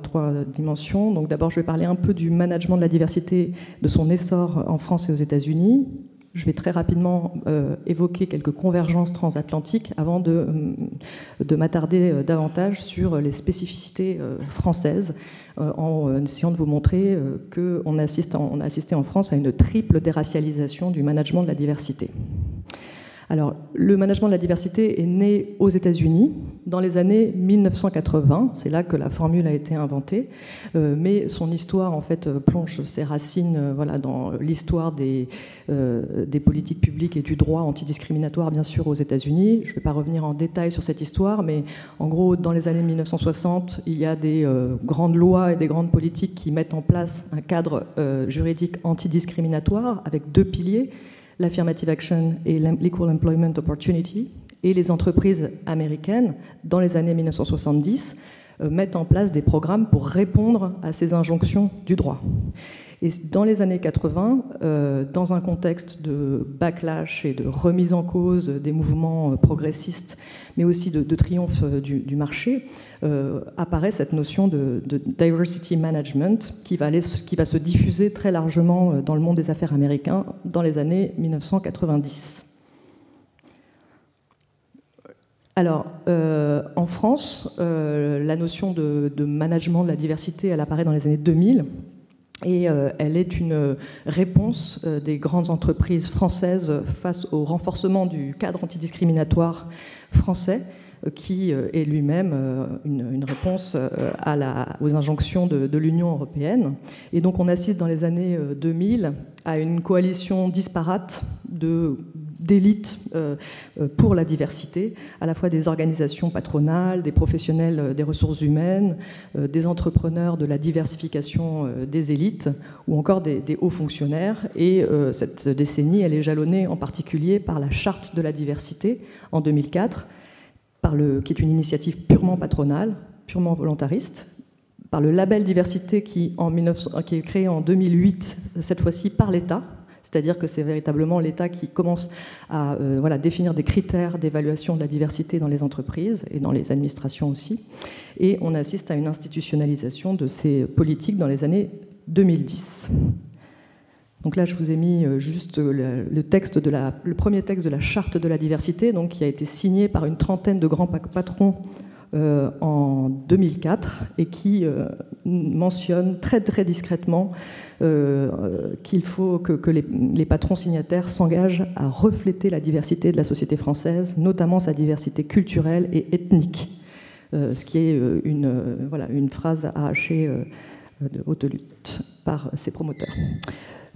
dimensions. Donc, d'abord, je vais parler un peu du management de la diversité, de son essor en France et aux États-Unis. Je vais très rapidement évoquer quelques convergences transatlantiques avant de m'attarder davantage sur les spécificités françaises, en essayant de vous montrer qu'on a assisté en France à une triple déracialisation du management de la diversité. Alors, le management de la diversité est né aux États-Unis dans les années 1980. C'est là que la formule a été inventée. Mais son histoire, en fait, plonge ses racines dans l'histoire des politiques publiques et du droit antidiscriminatoire, bien sûr, aux États-Unis. Je ne vais pas revenir en détail sur cette histoire, mais en gros, dans les années 1960, il y a des grandes lois et des grandes politiques qui mettent en place un cadre juridique antidiscriminatoire avec deux piliers, l'affirmative action et l'equal employment opportunity. Et les entreprises américaines, dans les années 1970, mettent en place des programmes pour répondre à ces injonctions du droit. Et dans les années 80, dans un contexte de backlash et de remise en cause des mouvements progressistes, mais aussi de triomphe du marché, apparaît cette notion de diversity management qui va se diffuser très largement dans le monde des affaires américain dans les années 1990. Alors, en France, la notion de management de la diversité, elle apparaît dans les années 2000. Et elle est une réponse des grandes entreprises françaises face au renforcement du cadre antidiscriminatoire français, qui est lui-même une réponse aux injonctions de l'Union européenne. Et donc on assiste dans les années 2000 à une coalition disparate d'élites pour la diversité, à la fois des organisations patronales, des professionnels des ressources humaines, des entrepreneurs de la diversification des élites, ou encore des hauts fonctionnaires. Et cette décennie, elle est jalonnée en particulier par la Charte de la diversité en 2004, qui est une initiative purement patronale, purement volontariste, par le label diversité qui est créé en 2008, cette fois-ci par l'État. C'est-à-dire que c'est véritablement l'État qui commence à définir des critères d'évaluation de la diversité dans les entreprises et dans les administrations aussi. Et on assiste à une institutionnalisation de ces politiques dans les années 2010. Donc là, je vous ai mis juste le premier texte de la Charte de la diversité, donc, qui a été signé par une trentaine de grands patrons en 2004 et qui mentionne très très discrètement qu'il faut que les patrons signataires s'engagent à refléter la diversité de la société française, notamment sa diversité culturelle et ethnique, ce qui est une phrase arrachée de haute lutte par ses promoteurs.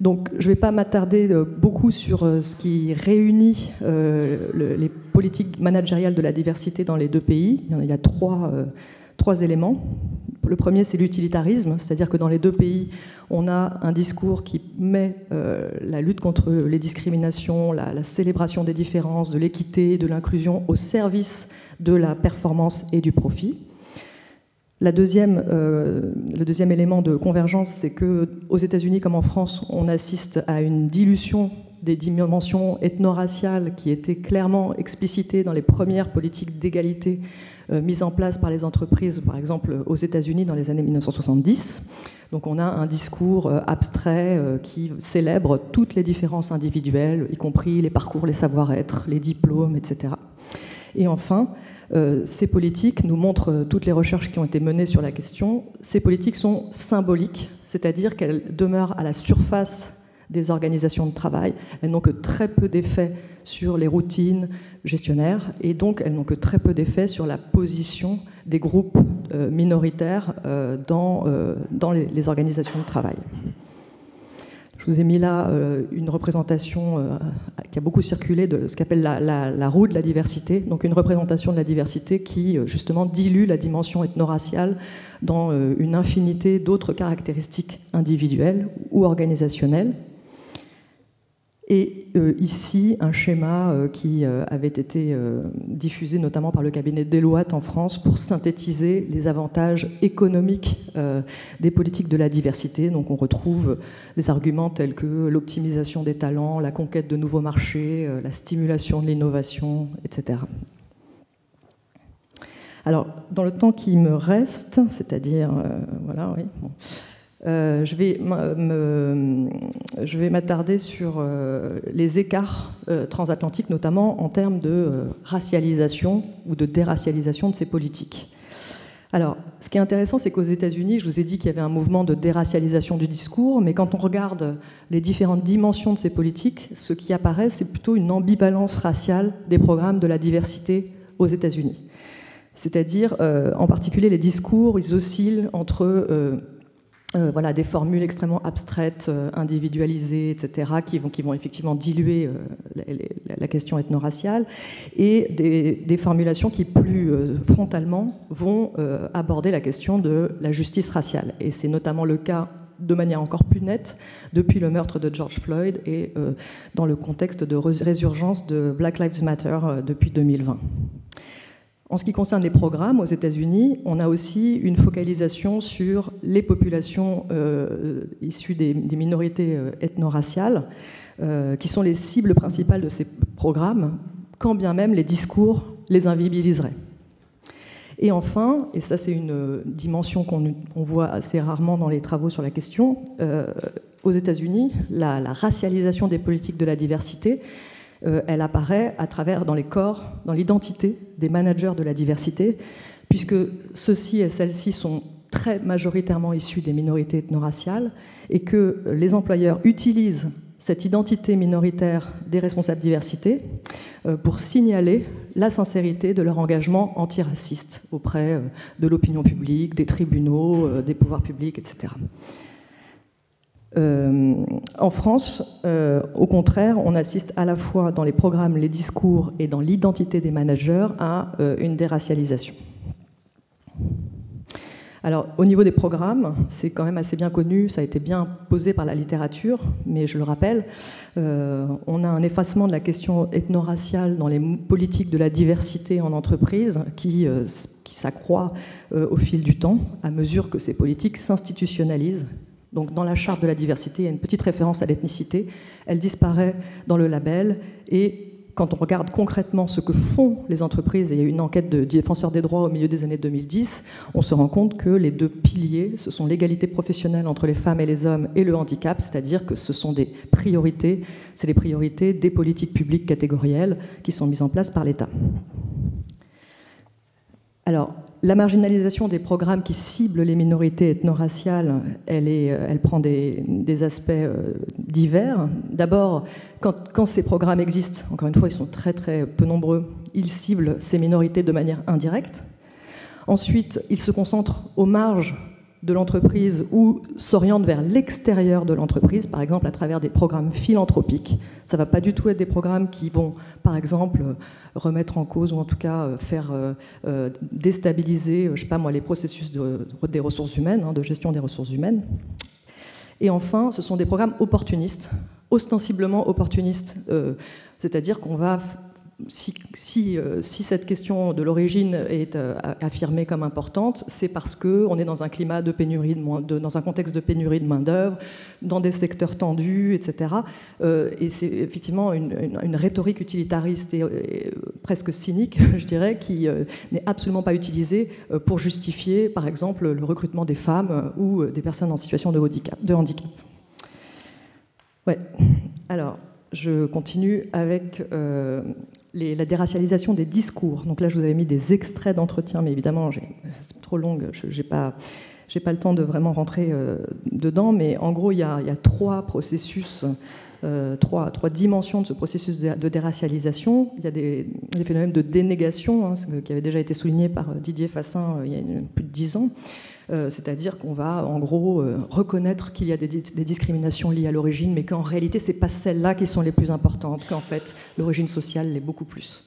Donc, je ne vais pas m'attarder beaucoup sur ce qui réunit les politiques managériales de la diversité dans les deux pays. Il y a trois éléments. Le premier, c'est l'utilitarisme, c'est-à-dire que dans les deux pays, on a un discours qui met la lutte contre les discriminations, la célébration des différences, de l'équité, de l'inclusion au service de la performance et du profit. Le deuxième élément de convergence, c'est qu'aux États-Unis comme en France, on assiste à une dilution des dimensions ethno-raciales qui étaient clairement explicitées dans les premières politiques d'égalité mises en place par les entreprises, par exemple aux États-Unis dans les années 1970. Donc on a un discours abstrait qui célèbre toutes les différences individuelles, y compris les parcours, les savoir-être, les diplômes, etc. Et enfin, ces politiques nous montrent toutes les recherches qui ont été menées sur la question. Ces politiques sont symboliques, c'est-à-dire qu'elles demeurent à la surface des organisations de travail. Elles n'ont que très peu d'effet sur les routines gestionnaires et donc elles n'ont que très peu d'effet sur la position des groupes minoritaires dans les organisations de travail. Je vous ai mis là une représentation qui a beaucoup circulé de ce qu'appelle la roue de la diversité, donc une représentation de la diversité qui justement dilue la dimension ethno-raciale dans une infinité d'autres caractéristiques individuelles ou organisationnelles. Et ici, un schéma qui avait été diffusé notamment par le cabinet Deloitte en France pour synthétiser les avantages économiques des politiques de la diversité. Donc on retrouve des arguments tels que l'optimisation des talents, la conquête de nouveaux marchés, la stimulation de l'innovation, etc. Alors, dans le temps qui me reste, c'est-à-dire... voilà, oui, bon. Je vais m'attarder sur les écarts transatlantiques, notamment en termes de racialisation ou de déracialisation de ces politiques. Alors, ce qui est intéressant, c'est qu'aux États-Unis, je vous ai dit qu'il y avait un mouvement de déracialisation du discours, mais quand on regarde les différentes dimensions de ces politiques, ce qui apparaît, c'est plutôt une ambivalence raciale des programmes de la diversité aux États-Unis. C'est-à-dire, en particulier, les discours, ils oscillent entre voilà, des formules extrêmement abstraites, individualisées, etc., qui vont effectivement diluer la question ethno-raciale, et des formulations qui, plus frontalement, vont aborder la question de la justice raciale. Et c'est notamment le cas, de manière encore plus nette, depuis le meurtre de George Floyd et dans le contexte de résurgence de Black Lives Matter depuis 2020. En ce qui concerne les programmes aux États-Unis, on a aussi une focalisation sur les populations issues des minorités ethno-raciales, qui sont les cibles principales de ces programmes, quand bien même les discours les invisibiliseraient. Et enfin, et ça c'est une dimension qu'on voit assez rarement dans les travaux sur la question, aux États-Unis, la racialisation des politiques de la diversité, elle apparaît à travers, dans les corps, dans l'identité des managers de la diversité, puisque ceux-ci et celles-ci sont très majoritairement issus des minorités ethno-raciales, et que les employeurs utilisent cette identité minoritaire des responsables diversité pour signaler la sincérité de leur engagement antiraciste auprès de l'opinion publique, des tribunaux, des pouvoirs publics, etc. En France, au contraire, on assiste à la fois dans les programmes, les discours et dans l'identité des managers à une déracialisation. Alors, au niveau des programmes, c'est quand même assez bien connu, ça a été bien posé par la littérature, mais je le rappelle, on a un effacement de la question ethno-raciale dans les politiques de la diversité en entreprise qui s'accroît au fil du temps, à mesure que ces politiques s'institutionnalisent. Donc dans la charte de la diversité, il y a une petite référence à l'ethnicité, elle disparaît dans le label, et quand on regarde concrètement ce que font les entreprises, et il y a eu une enquête du défenseur des droits au milieu des années 2010, on se rend compte que les deux piliers, ce sont l'égalité professionnelle entre les femmes et les hommes et le handicap, c'est-à-dire que ce sont des priorités, c'est les priorités des politiques publiques catégorielles qui sont mises en place par l'État. Alors, la marginalisation des programmes qui ciblent les minorités ethno-raciales, elle prend des aspects divers. D'abord, quand ces programmes existent, encore une fois, ils sont très très peu nombreux, ils ciblent ces minorités de manière indirecte. Ensuite, ils se concentrent aux marges de l'entreprise ou s'orientent vers l'extérieur de l'entreprise, par exemple à travers des programmes philanthropiques. Ça ne va pas du tout être des programmes qui vont, par exemple, remettre en cause ou en tout cas faire déstabiliser, je sais pas moi, les processus des ressources humaines, de gestion des ressources humaines. Et enfin, ce sont des programmes opportunistes, ostensiblement opportunistes, c'est-à-dire qu'on va... Si cette question de l'origine est affirmée comme importante, c'est parce qu'on est dans un climat de pénurie, dans un contexte de pénurie de main-d'œuvre, dans des secteurs tendus, etc. Et c'est effectivement une rhétorique utilitariste et presque cynique, je dirais, qui n'est absolument pas utilisée pour justifier, par exemple, le recrutement des femmes ou des personnes en situation de handicap. Ouais. Alors, je continue avec la déracialisation des discours. Donc là, je vous avais mis des extraits d'entretien, mais évidemment, c'est trop long, je n'ai pas le temps de vraiment rentrer dedans, mais en gros, il y a trois processus, trois dimensions de ce processus de déracialisation. Il y a des phénomènes de dénégation, ce qui avait déjà été souligné par Didier Fassin il y a plus de 10 ans. C'est-à-dire qu'on va en gros reconnaître qu'il y a des discriminations liées à l'origine, mais qu'en réalité, ce n'est pas celles-là qui sont les plus importantes, qu'en fait, l'origine sociale l'est beaucoup plus.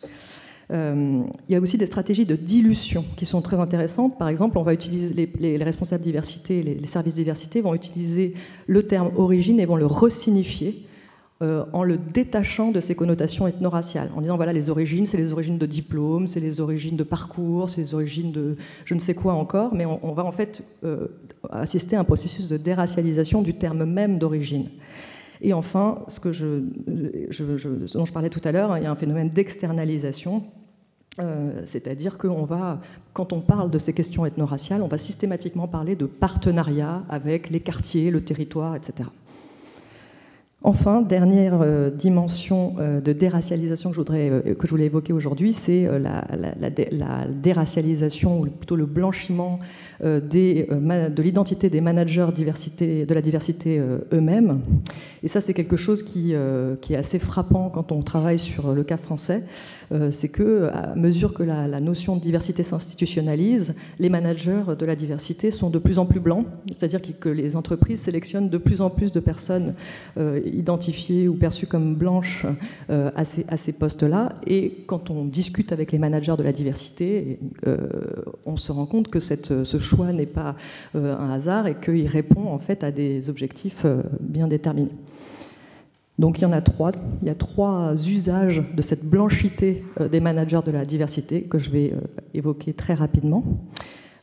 Il y a aussi des stratégies de dilution qui sont très intéressantes. Par exemple, on va utiliser les responsables diversité, les services diversité vont utiliser le terme origine et vont le resignifier en le détachant de ses connotations ethno-raciales, en disant voilà, les origines, c'est les origines de diplôme, c'est les origines de parcours, c'est les origines de je ne sais quoi encore, mais on va en fait assister à un processus de déracialisation du terme même d'origine. Et enfin, ce dont je parlais tout à l'heure, il y a un phénomène d'externalisation, c'est-à-dire quand on parle de ces questions ethno-raciales, on va systématiquement parler de partenariat avec les quartiers, le territoire, etc. Enfin, dernière dimension de déracialisation que je voulais évoquer aujourd'hui, c'est la déracialisation, ou plutôt le blanchiment de l'identité des managers de la diversité eux-mêmes. Et ça, c'est quelque chose qui est assez frappant quand on travaille sur le cas français. C'est qu'à mesure que la notion de diversité s'institutionnalise, les managers de la diversité sont de plus en plus blancs, c'est-à-dire que les entreprises sélectionnent de plus en plus de personnes identifiées ou perçues comme blanches à ces postes-là. Et quand on discute avec les managers de la diversité, on se rend compte que ce choix n'est pas un hasard et qu'il répond en fait à des objectifs bien déterminés. Donc il y en a trois. Il y a trois usages de cette blanchité des managers de la diversité que je vais évoquer très rapidement.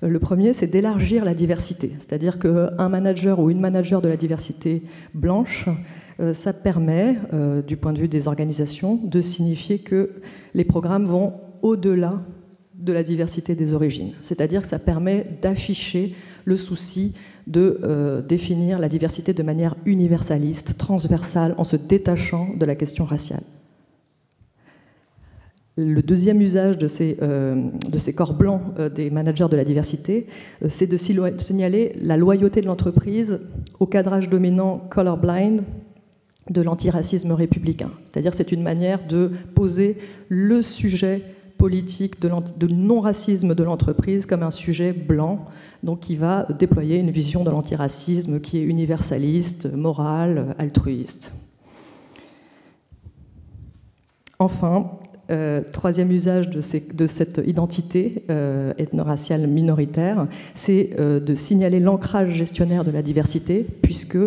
Le premier, c'est d'élargir la diversité. C'est-à-dire qu'un manager ou une manager de la diversité blanche, ça permet, du point de vue des organisations, de signifier que les programmes vont au-delà de la diversité des origines. C'est-à-dire que ça permet d'afficher le souci de définir la diversité de manière universaliste, transversale, en se détachant de la question raciale. Le deuxième usage de ces corps blancs des managers de la diversité, c'est de signaler la loyauté de l'entreprise au cadrage dominant colorblind de l'antiracisme républicain. C'est-à-dire c'est une manière de poser le sujet politique de non-racisme de l'entreprise comme un sujet blanc, donc qui va déployer une vision de l'antiracisme qui est universaliste, morale, altruiste. Enfin, troisième usage de cette identité ethno-raciale minoritaire, c'est de signaler l'ancrage gestionnaire de la diversité, puisque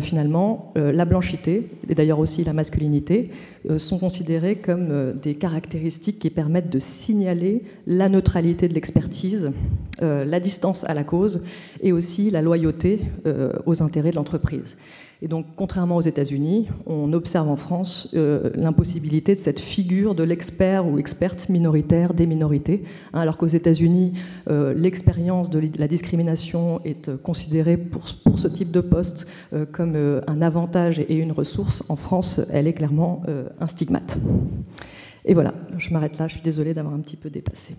finalement la blanchité, et d'ailleurs aussi la masculinité, sont considérées comme des caractéristiques qui permettent de signaler la neutralité de l'expertise, la distance à la cause et aussi la loyauté aux intérêts de l'entreprise. Et donc, contrairement aux États-Unis, on observe en France l'impossibilité de cette figure de l'expert ou experte minoritaire des minorités, alors qu'aux États-Unis, l'expérience de la discrimination est considérée pour ce type de poste comme un avantage et une ressource. En France, elle est clairement un stigmate. Et voilà, je m'arrête là, je suis désolée d'avoir un petit peu dépassé.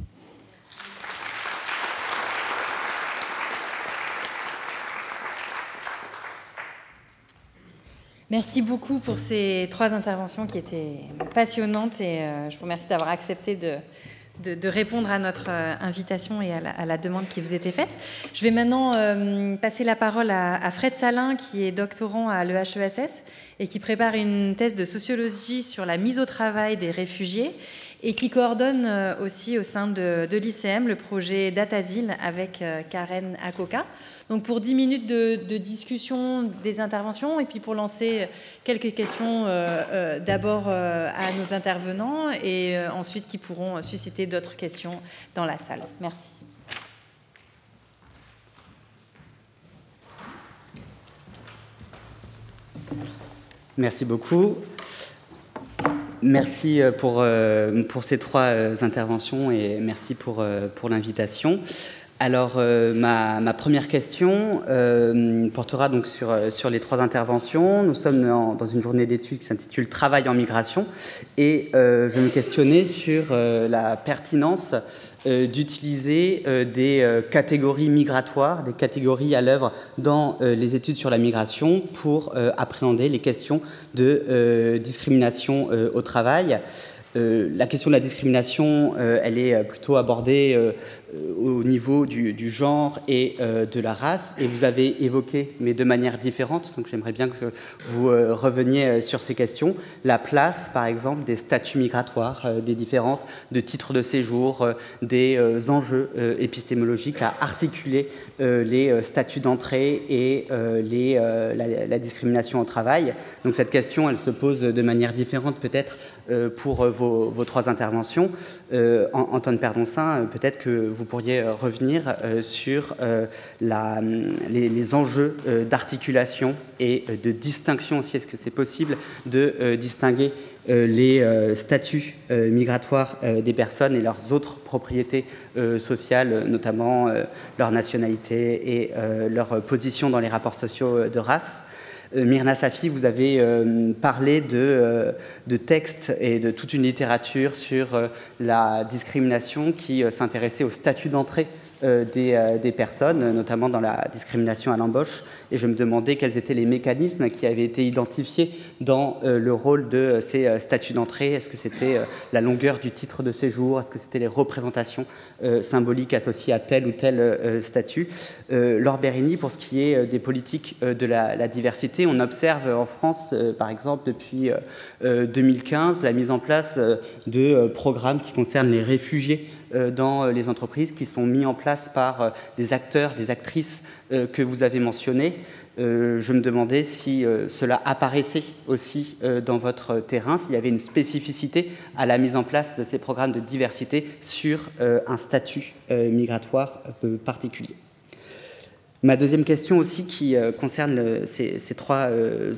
Merci beaucoup pour ces trois interventions qui étaient passionnantes et je vous remercie d'avoir accepté de répondre à notre invitation et à la demande qui vous était faite. Je vais maintenant passer la parole à Fred Salin, qui est doctorant à l'EHESS et qui prépare une thèse de sociologie sur la mise au travail des réfugiés et qui coordonne aussi au sein de l'ICM le projet Datasile avec Karen Akoka. Donc pour 10 minutes de discussion des interventions et puis pour lancer quelques questions d'abord à nos intervenants et ensuite qui pourront susciter d'autres questions dans la salle. Merci. Merci beaucoup. Merci pour ces trois interventions et merci pour l'invitation. Alors, ma première question portera donc sur les trois interventions. Nous sommes dans une journée d'études qui s'intitule « Travail en migration » et je me questionnais sur la pertinence d'utiliser des catégories migratoires, des catégories à l'œuvre dans les études sur la migration pour appréhender les questions de discrimination au travail. La question de la discrimination, elle est plutôt abordée au niveau du genre et de la race, et vous avez évoqué, mais de manière différente, donc j'aimerais bien que vous reveniez sur ces questions. La place, par exemple, des statuts migratoires, des différences de titres de séjour, des enjeux épistémologiques à articuler les statuts d'entrée et la discrimination au travail. Donc cette question, elle se pose de manière différente peut-être pour vos trois interventions. Antoine Perdonsin, peut-être que vous pourriez revenir sur les enjeux d'articulation et de distinction aussi. Est-ce que c'est possible de distinguer les statuts migratoires des personnes et leurs autres propriétés sociales, notamment leur nationalité et leur position dans les rapports sociaux de race? Myrna Safi, vous avez parlé de textes et de toute une littérature sur la discrimination qui s'intéressait au statut d'entrée des personnes, notamment dans la discrimination à l'embauche. Et je me demandais quels étaient les mécanismes qui avaient été identifiés dans le rôle de ces statuts d'entrée. Est-ce que c'était la longueur du titre de séjour? Est-ce que c'était les représentations symboliques associées à tel ou tel statut? Laure Bérigny, pour ce qui est des politiques de la diversité, on observe en France, par exemple, depuis 2015, la mise en place de programmes qui concernent les réfugiés dans les entreprises, qui sont mis en place par des acteurs, des actrices que vous avez mentionnés. Je me demandais si cela apparaissait aussi dans votre terrain, s'il y avait une spécificité à la mise en place de ces programmes de diversité sur un statut migratoire particulier. Ma deuxième question aussi, qui concerne ces trois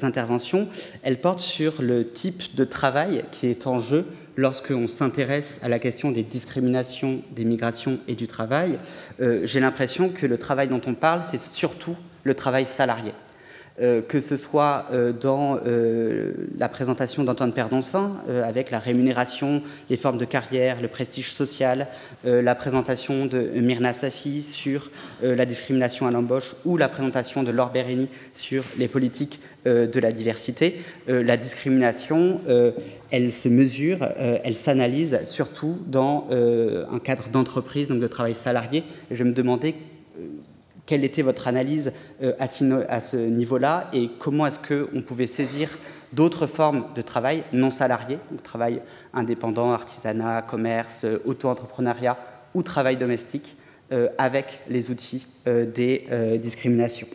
interventions, elle porte sur le type de travail qui est en jeu lorsqu'on s'intéresse à la question des discriminations, des migrations et du travail. J'ai l'impression que le travail dont on parle, c'est surtout le travail salarié. Que ce soit dans la présentation d'Antoine Perdonsin, avec la rémunération, les formes de carrière, le prestige social, la présentation de Myrna Safi sur la discrimination à l'embauche, ou la présentation de Laure Bérigny sur les politiques de la diversité. La discrimination, elle se mesure, elle s'analyse surtout dans un cadre d'entreprise, donc de travail salarié. Et je me demandais quelle était votre analyse à ce niveau-là et comment est-ce qu'on pouvait saisir d'autres formes de travail non salarié, donc travail indépendant, artisanat, commerce, auto-entrepreneuriat ou travail domestique, avec les outils des discriminations.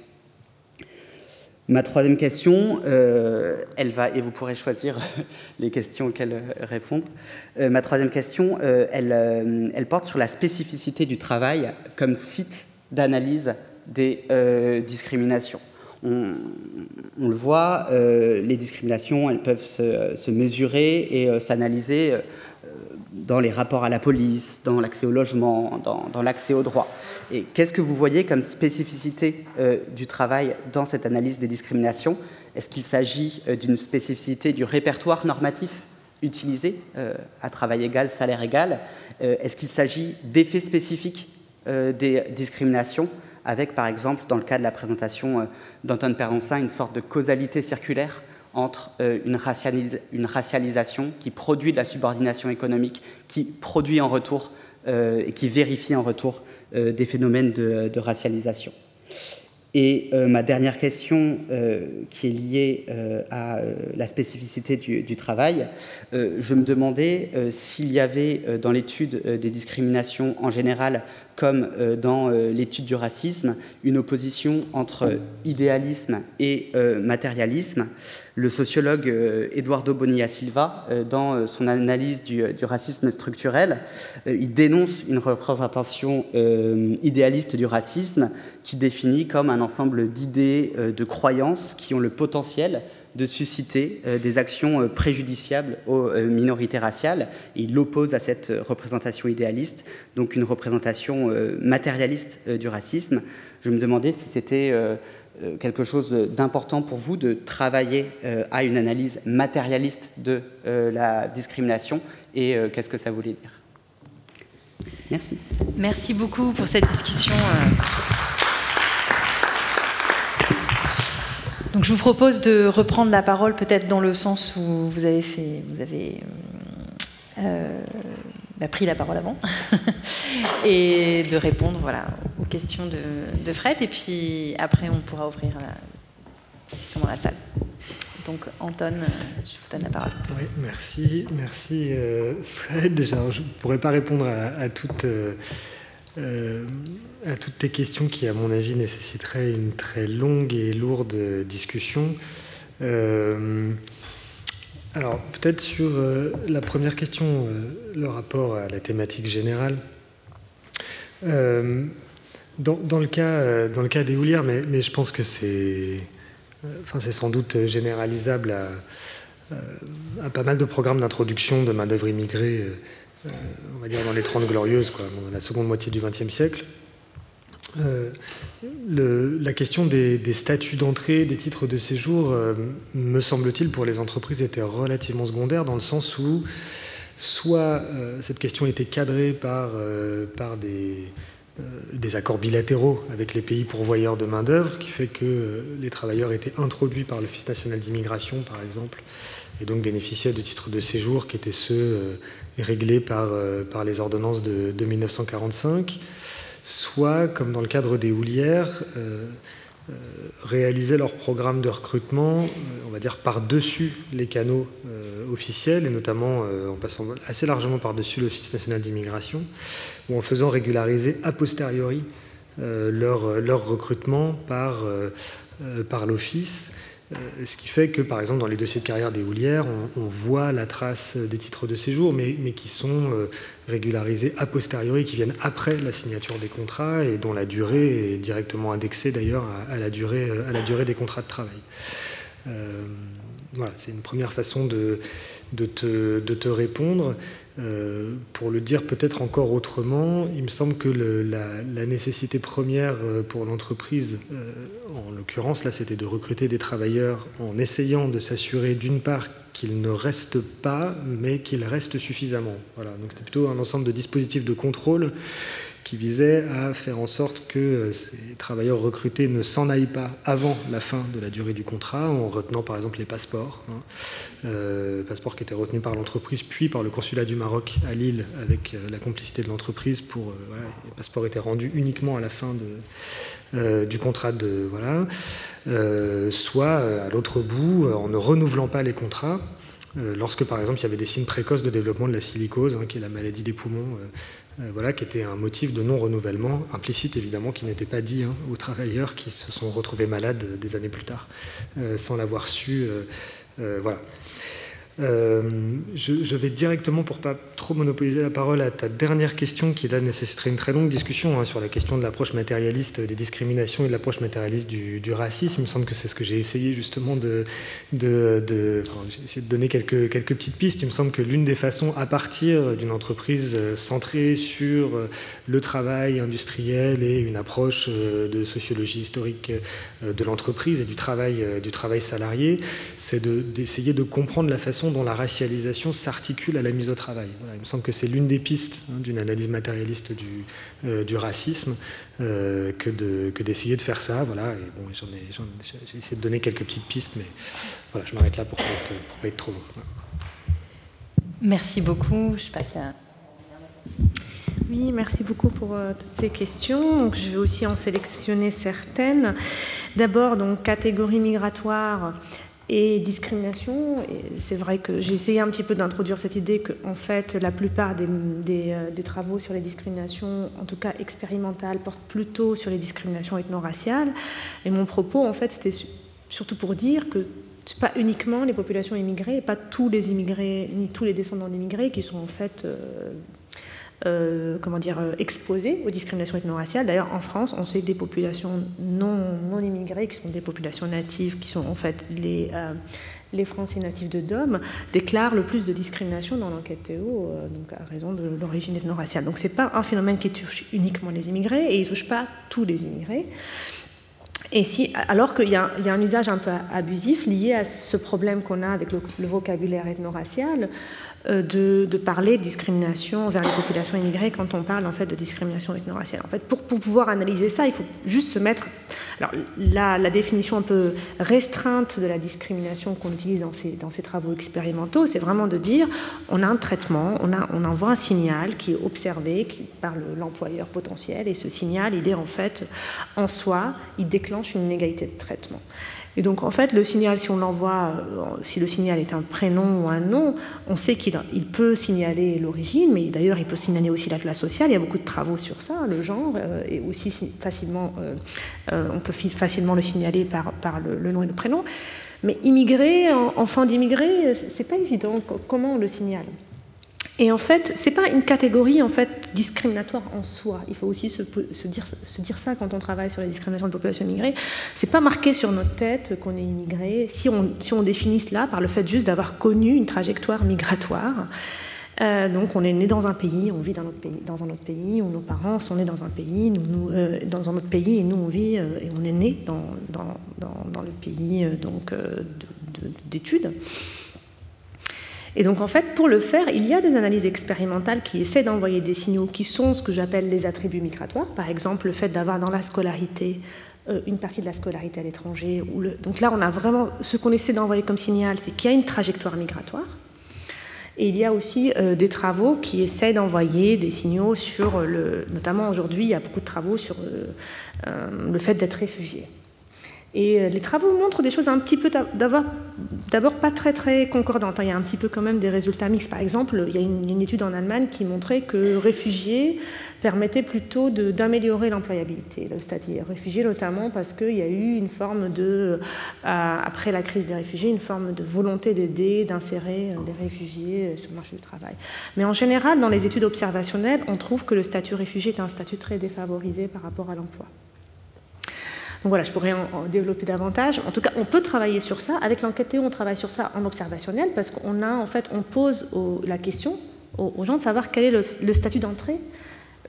Ma troisième question, elle va, et vous pourrez choisir les questions auxquelles répondre. Ma troisième question, elle porte sur la spécificité du travail comme site d'analyse des discriminations. On le voit, les discriminations, elles peuvent se mesurer et s'analyser dans les rapports à la police, dans l'accès au logement, dans l'accès aux droits. Et qu'est-ce que vous voyez comme spécificité du travail dans cette analyse des discriminations? Est-ce qu'il s'agit d'une spécificité du répertoire normatif utilisé à travail égal, salaire égal? Est-ce qu'il s'agit d'effets spécifiques des discriminations, avec par exemple, dans le cas de la présentation d'Antoine Perdonsin, une sorte de causalité circulaire entre une racialisation qui produit de la subordination économique, qui produit en retour et qui vérifie en retour des phénomènes de racialisation. Et ma dernière question, qui est liée à la spécificité du travail, je me demandais s'il y avait dans l'étude des discriminations en général, comme dans l'étude du racisme, une opposition entre idéalisme et matérialisme. Le sociologue Eduardo Bonilla Silva, dans son analyse du racisme structurel, il dénonce une représentation idéaliste du racisme qui définit comme un ensemble d'idées, de croyances qui ont le potentiel de susciter des actions préjudiciables aux minorités raciales. Il l'oppose à cette représentation idéaliste, donc une représentation matérialiste du racisme. Je me demandais si c'était quelque chose d'important pour vous de travailler à une analyse matérialiste de la discrimination et qu'est-ce que ça voulait dire. Merci. Merci beaucoup pour cette discussion. Donc je vous propose de reprendre la parole peut-être dans le sens où vous avez pris la parole avant et de répondre aux questions de Fred, et puis après on pourra ouvrir la question dans la salle. Donc Anton, je vous donne la parole. Oui, merci Fred. Déjà, je ne pourrais pas répondre à toutes tes questions qui, à mon avis, nécessiteraient une très longue et lourde discussion. Alors, peut-être sur la première question, le rapport à la thématique générale. Dans le cas des houlières, mais je pense que c'est sans doute généralisable à pas mal de programmes d'introduction de main-d'œuvre immigrée, on va dire dans les 30 glorieuses, dans la seconde moitié du XXe siècle. La question des statuts d'entrée, des titres de séjour, me semble-t-il, pour les entreprises était relativement secondaire, dans le sens où soit cette question était cadrée par des accords bilatéraux avec les pays pourvoyeurs de main-d'œuvre, qui fait que les travailleurs étaient introduits par l'Office national d'immigration, par exemple, et donc bénéficiaient de titres de séjour qui étaient ceux réglés par les ordonnances de 1945, soit, comme dans le cadre des houlières, réalisaient leur programme de recrutement, on va dire, par-dessus les canaux officiels, et notamment en passant assez largement par-dessus l'Office national d'immigration, ou en faisant régulariser a posteriori leur recrutement par l'Office. Ce qui fait que, par exemple, dans les dossiers de carrière des houlières, on voit la trace des titres de séjour, mais qui sont régularisés a posteriori, qui viennent après la signature des contrats et dont la durée est directement indexée d'ailleurs à la durée des contrats de travail. Voilà, c'est une première façon de te répondre. Pour le dire peut-être encore autrement, il me semble que la nécessité première pour l'entreprise, en l'occurrence là, c'était de recruter des travailleurs en essayant de s'assurer d'une part qu'ils ne restent pas, mais qu'ils restent suffisamment. Voilà, donc c'était plutôt un ensemble de dispositifs de contrôle qui visait à faire en sorte que ces travailleurs recrutés ne s'en aillent pas avant la fin de la durée du contrat, en retenant par exemple les passeports, passeports qui étaient retenus par l'entreprise, puis par le consulat du Maroc à Lille, avec la complicité de l'entreprise. Voilà, les passeports étaient rendus uniquement à la fin du contrat soit à l'autre bout, en ne renouvelant pas les contrats, lorsque par exemple il y avait des signes précoces de développement de la silicose, qui est la maladie des poumons, qui était un motif de non-renouvellement, implicite évidemment, qui n'était pas dit aux travailleurs qui se sont retrouvés malades des années plus tard, sans l'avoir su. Voilà. Je vais directement, pour ne pas trop monopoliser la parole, à ta dernière question, qui là nécessiterait une très longue discussion sur la question de l'approche matérialiste des discriminations et de l'approche matérialiste du racisme. Il me semble que c'est ce que j'ai essayé justement j'ai essayé de donner quelques petites pistes. Il me semble que l'une des façons, à partir d'une entreprise centrée sur le travail industriel et une approche de sociologie historique de l'entreprise et du travail salarié, c'est d'essayer de comprendre la façon dont la racialisation s'articule à la mise au travail. Voilà, il me semble que c'est l'une des pistes d'une analyse matérialiste du racisme, que d'essayer de faire ça. Voilà, et bon, j'ai essayé de donner quelques petites pistes, mais voilà, je m'arrête là pour pas être trop long. Voilà. Merci beaucoup. Je passe à... Oui, merci beaucoup pour toutes ces questions. Donc, je vais aussi en sélectionner certaines. D'abord, donc, catégorie migratoire et discrimination. Et c'est vrai que j'ai essayé un petit peu d'introduire cette idée qu'en fait, la plupart des travaux sur les discriminations, en tout cas expérimentales, portent plutôt sur les discriminations ethno-raciales. Et mon propos, en fait, c'était surtout pour dire que ce n'est pas uniquement les populations immigrées, et pas tous les immigrés, ni tous les descendants d'immigrés qui sont en fait exposés aux discriminations ethno-raciales. D'ailleurs, en France, on sait que des populations non immigrées, qui sont des populations natives, qui sont en fait les Français natifs de DOM, déclarent le plus de discrimination dans l'enquête Théo, donc à raison de l'origine ethno-raciale. Donc, ce n'est pas un phénomène qui touche uniquement les immigrés, et il ne touche pas tous les immigrés. Et alors qu'il y a un usage un peu abusif lié à ce problème qu'on a avec le vocabulaire ethno-racial, de parler de discrimination vers les populations immigrées quand on parle en fait de discrimination ethno-raciale. En fait, pour pouvoir analyser ça, il faut juste se mettre... Alors, la définition un peu restreinte de la discrimination qu'on utilise dans ces travaux expérimentaux, c'est vraiment de dire on a un traitement, on envoie un signal qui est observé par l'employeur potentiel, et ce signal, il est en fait en soi, il déclenche une inégalité de traitement. Et donc, en fait, le signal, si on l'envoie, si le signal est un prénom ou un nom, on sait qu'il peut signaler l'origine, mais d'ailleurs, il peut signaler aussi la classe sociale. Il y a beaucoup de travaux sur ça, le genre, et aussi facilement, on peut facilement le signaler par le nom et le prénom. Mais immigré, enfant d'immigré, c'est pas évident. Comment on le signale ? Et en fait, ce n'est pas une catégorie en fait, discriminatoire en soi. Il faut aussi se dire ça quand on travaille sur les discriminations de population immigrée. Ce n'est pas marqué sur notre tête qu'on est immigré. Si on définit cela par le fait juste d'avoir connu une trajectoire migratoire, Donc on est né dans un pays, on vit dans un autre pays, où nos parents sont nés dans un pays, dans un autre pays, et nous on vit et on est né dans le pays d'études. Et donc en fait, pour le faire, il y a des analyses expérimentales qui essaient d'envoyer des signaux qui sont ce que j'appelle les attributs migratoires. Par exemple, le fait d'avoir dans la scolarité une partie de la scolarité à l'étranger. Donc là, on a vraiment ce qu'on essaie d'envoyer comme signal, c'est qu'il y a une trajectoire migratoire. Et il y a aussi des travaux qui essaient d'envoyer des signaux sur notamment aujourd'hui, il y a beaucoup de travaux sur le fait d'être réfugié. Et les travaux montrent des choses un petit peu, d'abord pas très très concordantes. Il y a un petit peu quand même des résultats mixtes. Par exemple, il y a une étude en Allemagne qui montrait que réfugiés permettait plutôt d'améliorer l'employabilité, le statut réfugié notamment parce qu'il y a eu une forme après la crise des réfugiés, une forme de volonté d'aider, d'insérer les réfugiés sur le marché du travail. Mais en général, dans les études observationnelles, on trouve que le statut réfugié est un statut très défavorisé par rapport à l'emploi. Donc voilà, je pourrais en développer davantage. En tout cas, on peut travailler sur ça. Avec l'enquête Théo, on travaille sur ça en observationnel parce on pose la question aux gens de savoir quel est le statut d'entrée,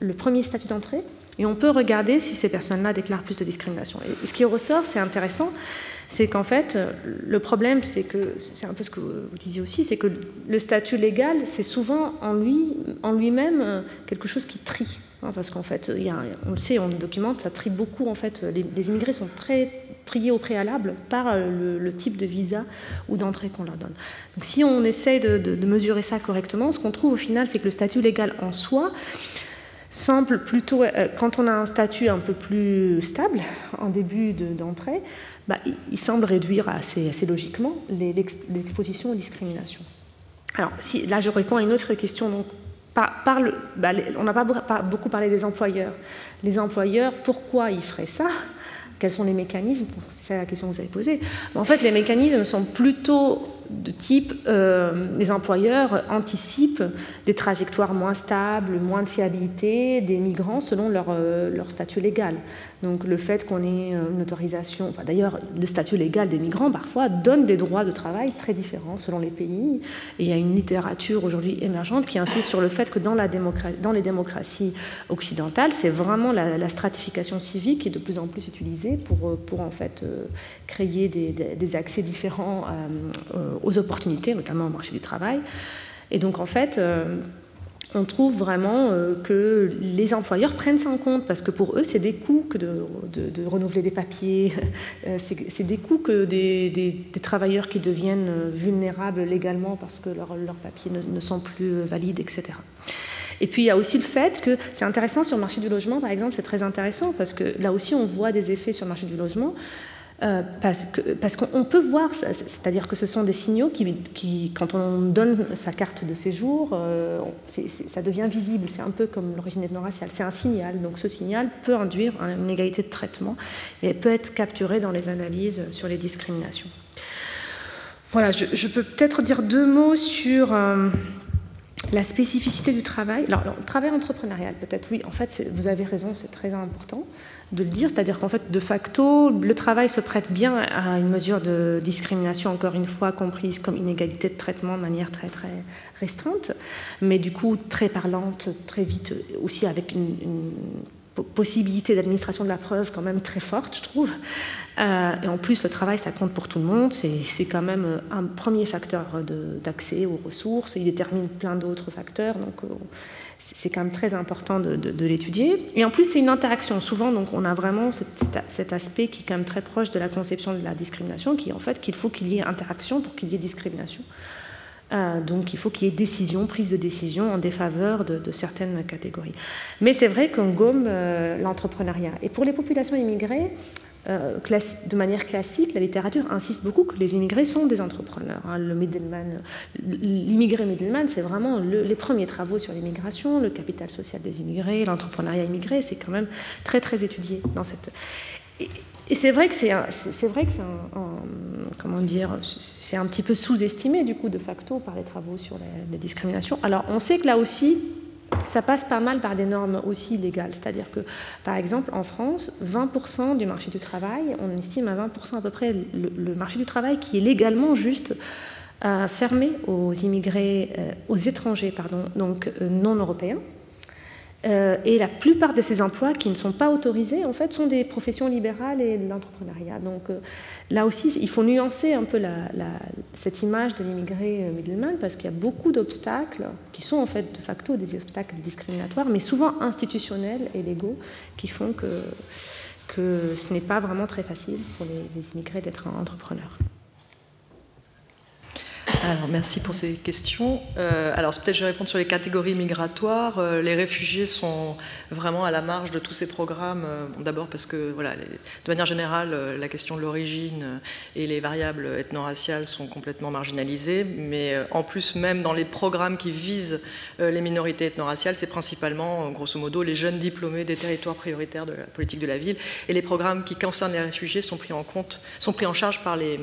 le premier statut d'entrée, et on peut regarder si ces personnes-là déclarent plus de discrimination. Et ce qui ressort, c'est intéressant, c'est qu'en fait, le problème, c'est un peu ce que vous disiez aussi, c'est que le statut légal, c'est souvent en lui-même quelque chose qui trie. Parce qu'en fait, on le sait, on le documente, ça trie beaucoup. En fait, les immigrés sont très triés au préalable par le type de visa ou d'entrée qu'on leur donne. Donc si on essaye de mesurer ça correctement, ce qu'on trouve au final, c'est que le statut légal en soi semble plutôt, quand on a un statut un peu plus stable en début d'entrée, il semble réduire assez logiquement l'exposition aux discriminations. Alors, là, je réponds à une autre question. Donc, on n'a pas beaucoup parlé des employeurs. Les employeurs, pourquoi ils feraient ça ? Quels sont les mécanismes ? C'est la question que vous avez posée. En fait, les mécanismes sont plutôt de type les employeurs anticipent des trajectoires moins stables, moins de fiabilité des migrants selon leur statut légal. Donc le fait qu'on ait une autorisation, d'ailleurs le statut légal des migrants parfois donne des droits de travail très différents selon les pays. Et il y a une littérature aujourd'hui émergente qui insiste sur le fait que dans les démocraties occidentales, c'est vraiment la stratification civique qui est de plus en plus utilisée pour en fait créer des accès différents aux opportunités, notamment au marché du travail. Et donc en fait, on trouve vraiment que les employeurs prennent ça en compte parce que pour eux, c'est des coûts que de renouveler des papiers, c'est des coûts que des travailleurs qui deviennent vulnérables légalement parce que leurs papiers ne sont plus valides, etc. Et puis il y a aussi le fait que c'est intéressant sur le marché du logement, par exemple, c'est très intéressant parce que là aussi on voit des effets sur le marché du logement. Parce qu'on peut voir, c'est-à-dire que ce sont des signaux qui, quand on donne sa carte de séjour, ça devient visible. C'est un peu comme l'origine ethno-raciale. C'est un signal. Donc ce signal peut induire une égalité de traitement et peut être capturé dans les analyses sur les discriminations. Voilà, je peux peut-être dire 2 mots sur la spécificité du travail. Alors, le travail entrepreneurial, peut-être, oui, en fait, vous avez raison, c'est très important de le dire, c'est-à-dire qu'en fait, de facto, le travail se prête bien à une mesure de discrimination, encore une fois, comprise comme inégalité de traitement de manière très, très restreinte, mais du coup, très parlante, très vite, aussi avec une possibilité d'administration de la preuve quand même très forte, je trouve. Et en plus, le travail, ça compte pour tout le monde. C'est quand même un premier facteur d'accès aux ressources. Et il détermine plein d'autres facteurs. Donc, c'est quand même très important de l'étudier. Et en plus, c'est une interaction. Souvent, donc, on a vraiment cet aspect qui est quand même très proche de la conception de la discrimination, qui est en fait qu'il faut qu'il y ait interaction pour qu'il y ait discrimination. Donc il faut qu'il y ait prise de décision en défaveur de certaines catégories. Mais c'est vrai qu'on gomme l'entrepreneuriat. Et pour les populations immigrées, de manière classique, la littérature insiste beaucoup que les immigrés sont des entrepreneurs. L'immigré middleman, c'est vraiment les premiers travaux sur l'immigration, le capital social des immigrés, l'entrepreneuriat immigré, c'est quand même très très étudié dans cette... Et c'est vrai que c'est un petit peu sous-estimé du coup de facto par les travaux sur les discriminations. Alors on sait que là aussi, ça passe pas mal par des normes aussi légales, c'est-à-dire que par exemple en France, 20% du marché du travail, on estime à 20% à peu près le marché du travail qui est légalement juste fermée aux immigrés, aux étrangers, pardon, donc non européens. Et la plupart de ces emplois qui ne sont pas autorisés, en fait, sont des professions libérales et de l'entrepreneuriat. Donc là aussi, il faut nuancer un peu cette image de l'immigré middleman, parce qu'il y a beaucoup d'obstacles qui sont en fait de facto des obstacles discriminatoires, mais souvent institutionnels et légaux, qui font que ce n'est pas vraiment très facile pour les immigrés d'être entrepreneurs. Alors, merci pour ces questions. Alors, peut-être je vais répondre sur les catégories migratoires. Les réfugiés sont vraiment à la marge de tous ces programmes. D'abord parce que, voilà, de manière générale, la question de l'origine et les variables ethno-raciales sont complètement marginalisées. Mais en plus, même dans les programmes qui visent les minorités ethno-raciales, c'est principalement, grosso modo, les jeunes diplômés des territoires prioritaires de la politique de la ville. Et les programmes qui concernent les réfugiés sont pris en charge par les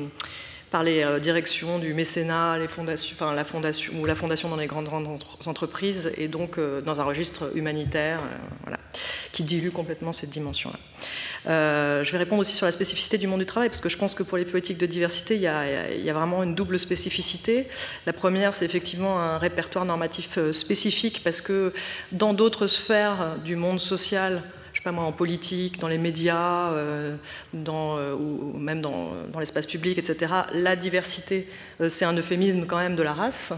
directions du mécénat, la fondation dans les grandes entreprises, et donc dans un registre humanitaire voilà, qui dilue complètement cette dimension-là. Je vais répondre aussi sur la spécificité du monde du travail, parce que je pense que pour les politiques de diversité, il y a vraiment une double spécificité. La première, c'est effectivement un répertoire normatif spécifique, parce que dans d'autres sphères du monde social, pas moi, en politique, dans les médias, ou même dans l'espace public, etc., la diversité, c'est un euphémisme quand même de la race,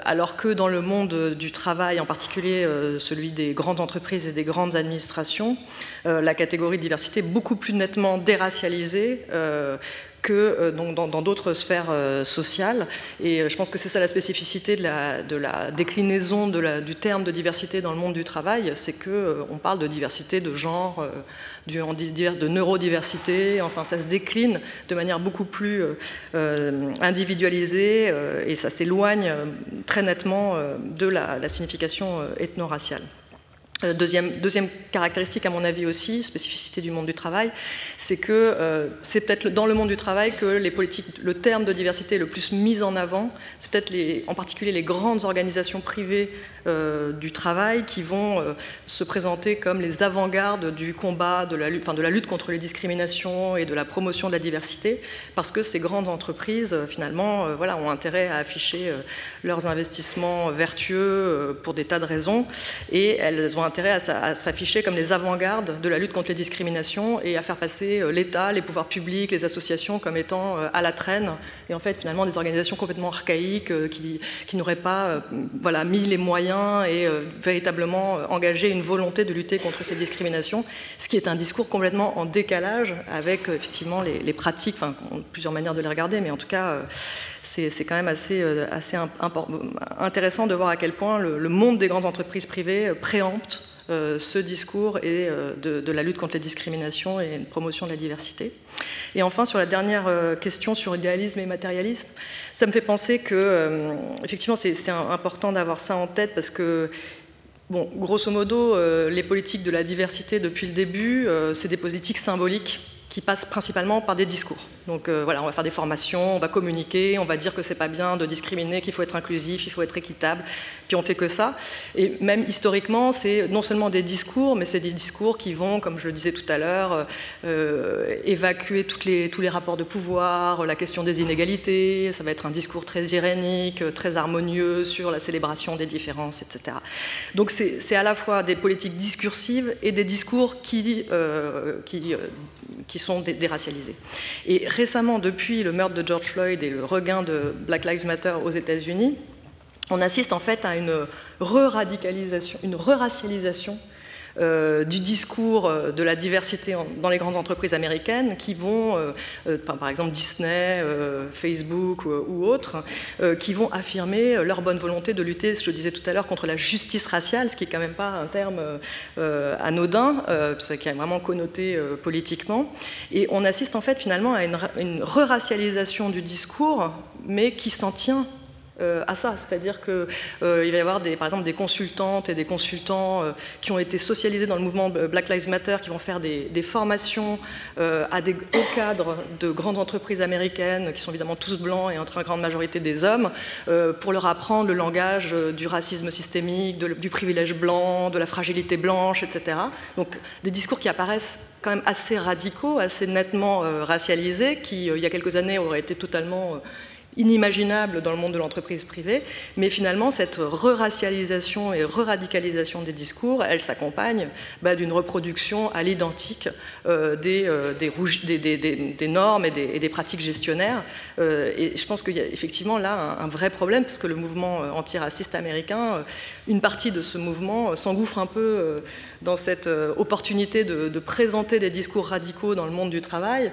alors que dans le monde du travail, en particulier celui des grandes entreprises et des grandes administrations, la catégorie de diversité est beaucoup plus nettement déracialisée que dans d'autres sphères sociales. Et je pense que c'est ça la spécificité de la déclinaison du terme de diversité dans le monde du travail, c'est qu'on parle de diversité de genre, de neurodiversité, enfin ça se décline de manière beaucoup plus individualisée et ça s'éloigne très nettement de la signification ethno-raciale. Deuxième caractéristique, à mon avis aussi, spécificité du monde du travail, c'est que c'est peut-être dans le monde du travail que le terme de diversité est le plus mis en avant. C'est peut-être en particulier les grandes organisations privées du travail qui vont se présenter comme les avant-gardes du combat, de la lutte contre les discriminations et de la promotion de la diversité, parce que ces grandes entreprises, finalement, ont intérêt à afficher leurs investissements vertueux pour des tas de raisons, et elles ont intérêt à s'afficher comme les avant-gardes de la lutte contre les discriminations et à faire passer l'État, les pouvoirs publics, les associations comme étant à la traîne, et en fait finalement des organisations complètement archaïques qui n'auraient pas mis les moyens et véritablement engagé une volonté de lutter contre ces discriminations, ce qui est un discours complètement en décalage avec effectivement les pratiques, enfin plusieurs manières de les regarder, mais en tout cas c'est quand même assez intéressant de voir à quel point le monde des grandes entreprises privées préempte ce discours et de la lutte contre les discriminations et une promotion de la diversité. Et enfin, sur la dernière question sur idéalisme et matérialiste, ça me fait penser que, effectivement, c'est important d'avoir ça en tête parce que, bon, grosso modo, les politiques de la diversité depuis le début, c'est des politiques symboliques qui passent principalement par des discours. Donc on va faire des formations, on va communiquer, on va dire que c'est pas bien de discriminer, qu'il faut être inclusif, il faut être équitable, puis on fait que ça. Et même historiquement, c'est non seulement des discours, mais c'est des discours qui vont, comme je le disais tout à l'heure, évacuer tous les rapports de pouvoir, la question des inégalités, ça va être un discours très irénique, très harmonieux sur la célébration des différences, etc. Donc c'est à la fois des politiques discursives et des discours qui sont déracialisés. Et récemment, depuis le meurtre de George Floyd et le regain de Black Lives Matter aux États-Unis, on assiste en fait à une re-radicalisation, une re-racialisation du discours de la diversité dans les grandes entreprises américaines qui vont, par exemple Disney, Facebook ou autres, qui vont affirmer leur bonne volonté de lutter, je le disais tout à l'heure, contre la justice raciale, ce qui n'est quand même pas un terme anodin, qui est vraiment connoté politiquement. Et on assiste en fait finalement à une re-racialisation du discours, mais qui s'en tient à ça, c'est-à-dire qu'il va y avoir par exemple des consultantes et des consultants qui ont été socialisés dans le mouvement Black Lives Matter, qui vont faire des formations à des hauts cadres de grandes entreprises américaines, qui sont évidemment tous blancs et en très grande majorité des hommes, pour leur apprendre le langage du racisme systémique, du privilège blanc, de la fragilité blanche, etc. Donc des discours qui apparaissent quand même assez radicaux, assez nettement racialisés, qui il y a quelques années auraient été totalement inimaginable dans le monde de l'entreprise privée, mais finalement cette re-racialisation et re-radicalisation des discours, elle s'accompagne d'une reproduction à l'identique des normes et des pratiques gestionnaires. Et je pense qu'il y a effectivement là un vrai problème, parce que le mouvement antiraciste américain, une partie de ce mouvement s'engouffre un peu dans cette opportunité de présenter des discours radicaux dans le monde du travail,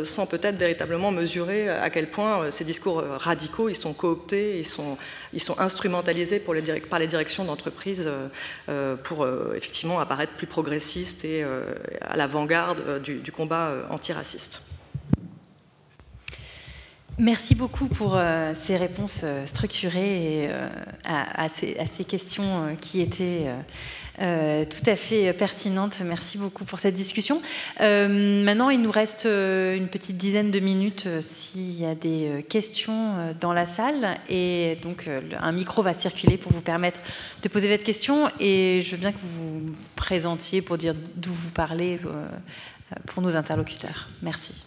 sans peut-être véritablement mesurer à quel point ces discours radicaux, ils sont cooptés, ils sont instrumentalisés par les directions d'entreprise pour effectivement apparaître plus progressistes et à l'avant-garde du combat antiraciste. Merci beaucoup pour ces réponses structurées et, à ces questions qui étaient tout à fait pertinentes. Merci beaucoup pour cette discussion. Maintenant, il nous reste une petite dizaine de minutes s'il y a des questions dans la salle. Et donc, un micro va circuler pour vous permettre de poser votre question. Et je veux bien que vous vous présentiez pour dire d'où vous parlez pour nos interlocuteurs. Merci.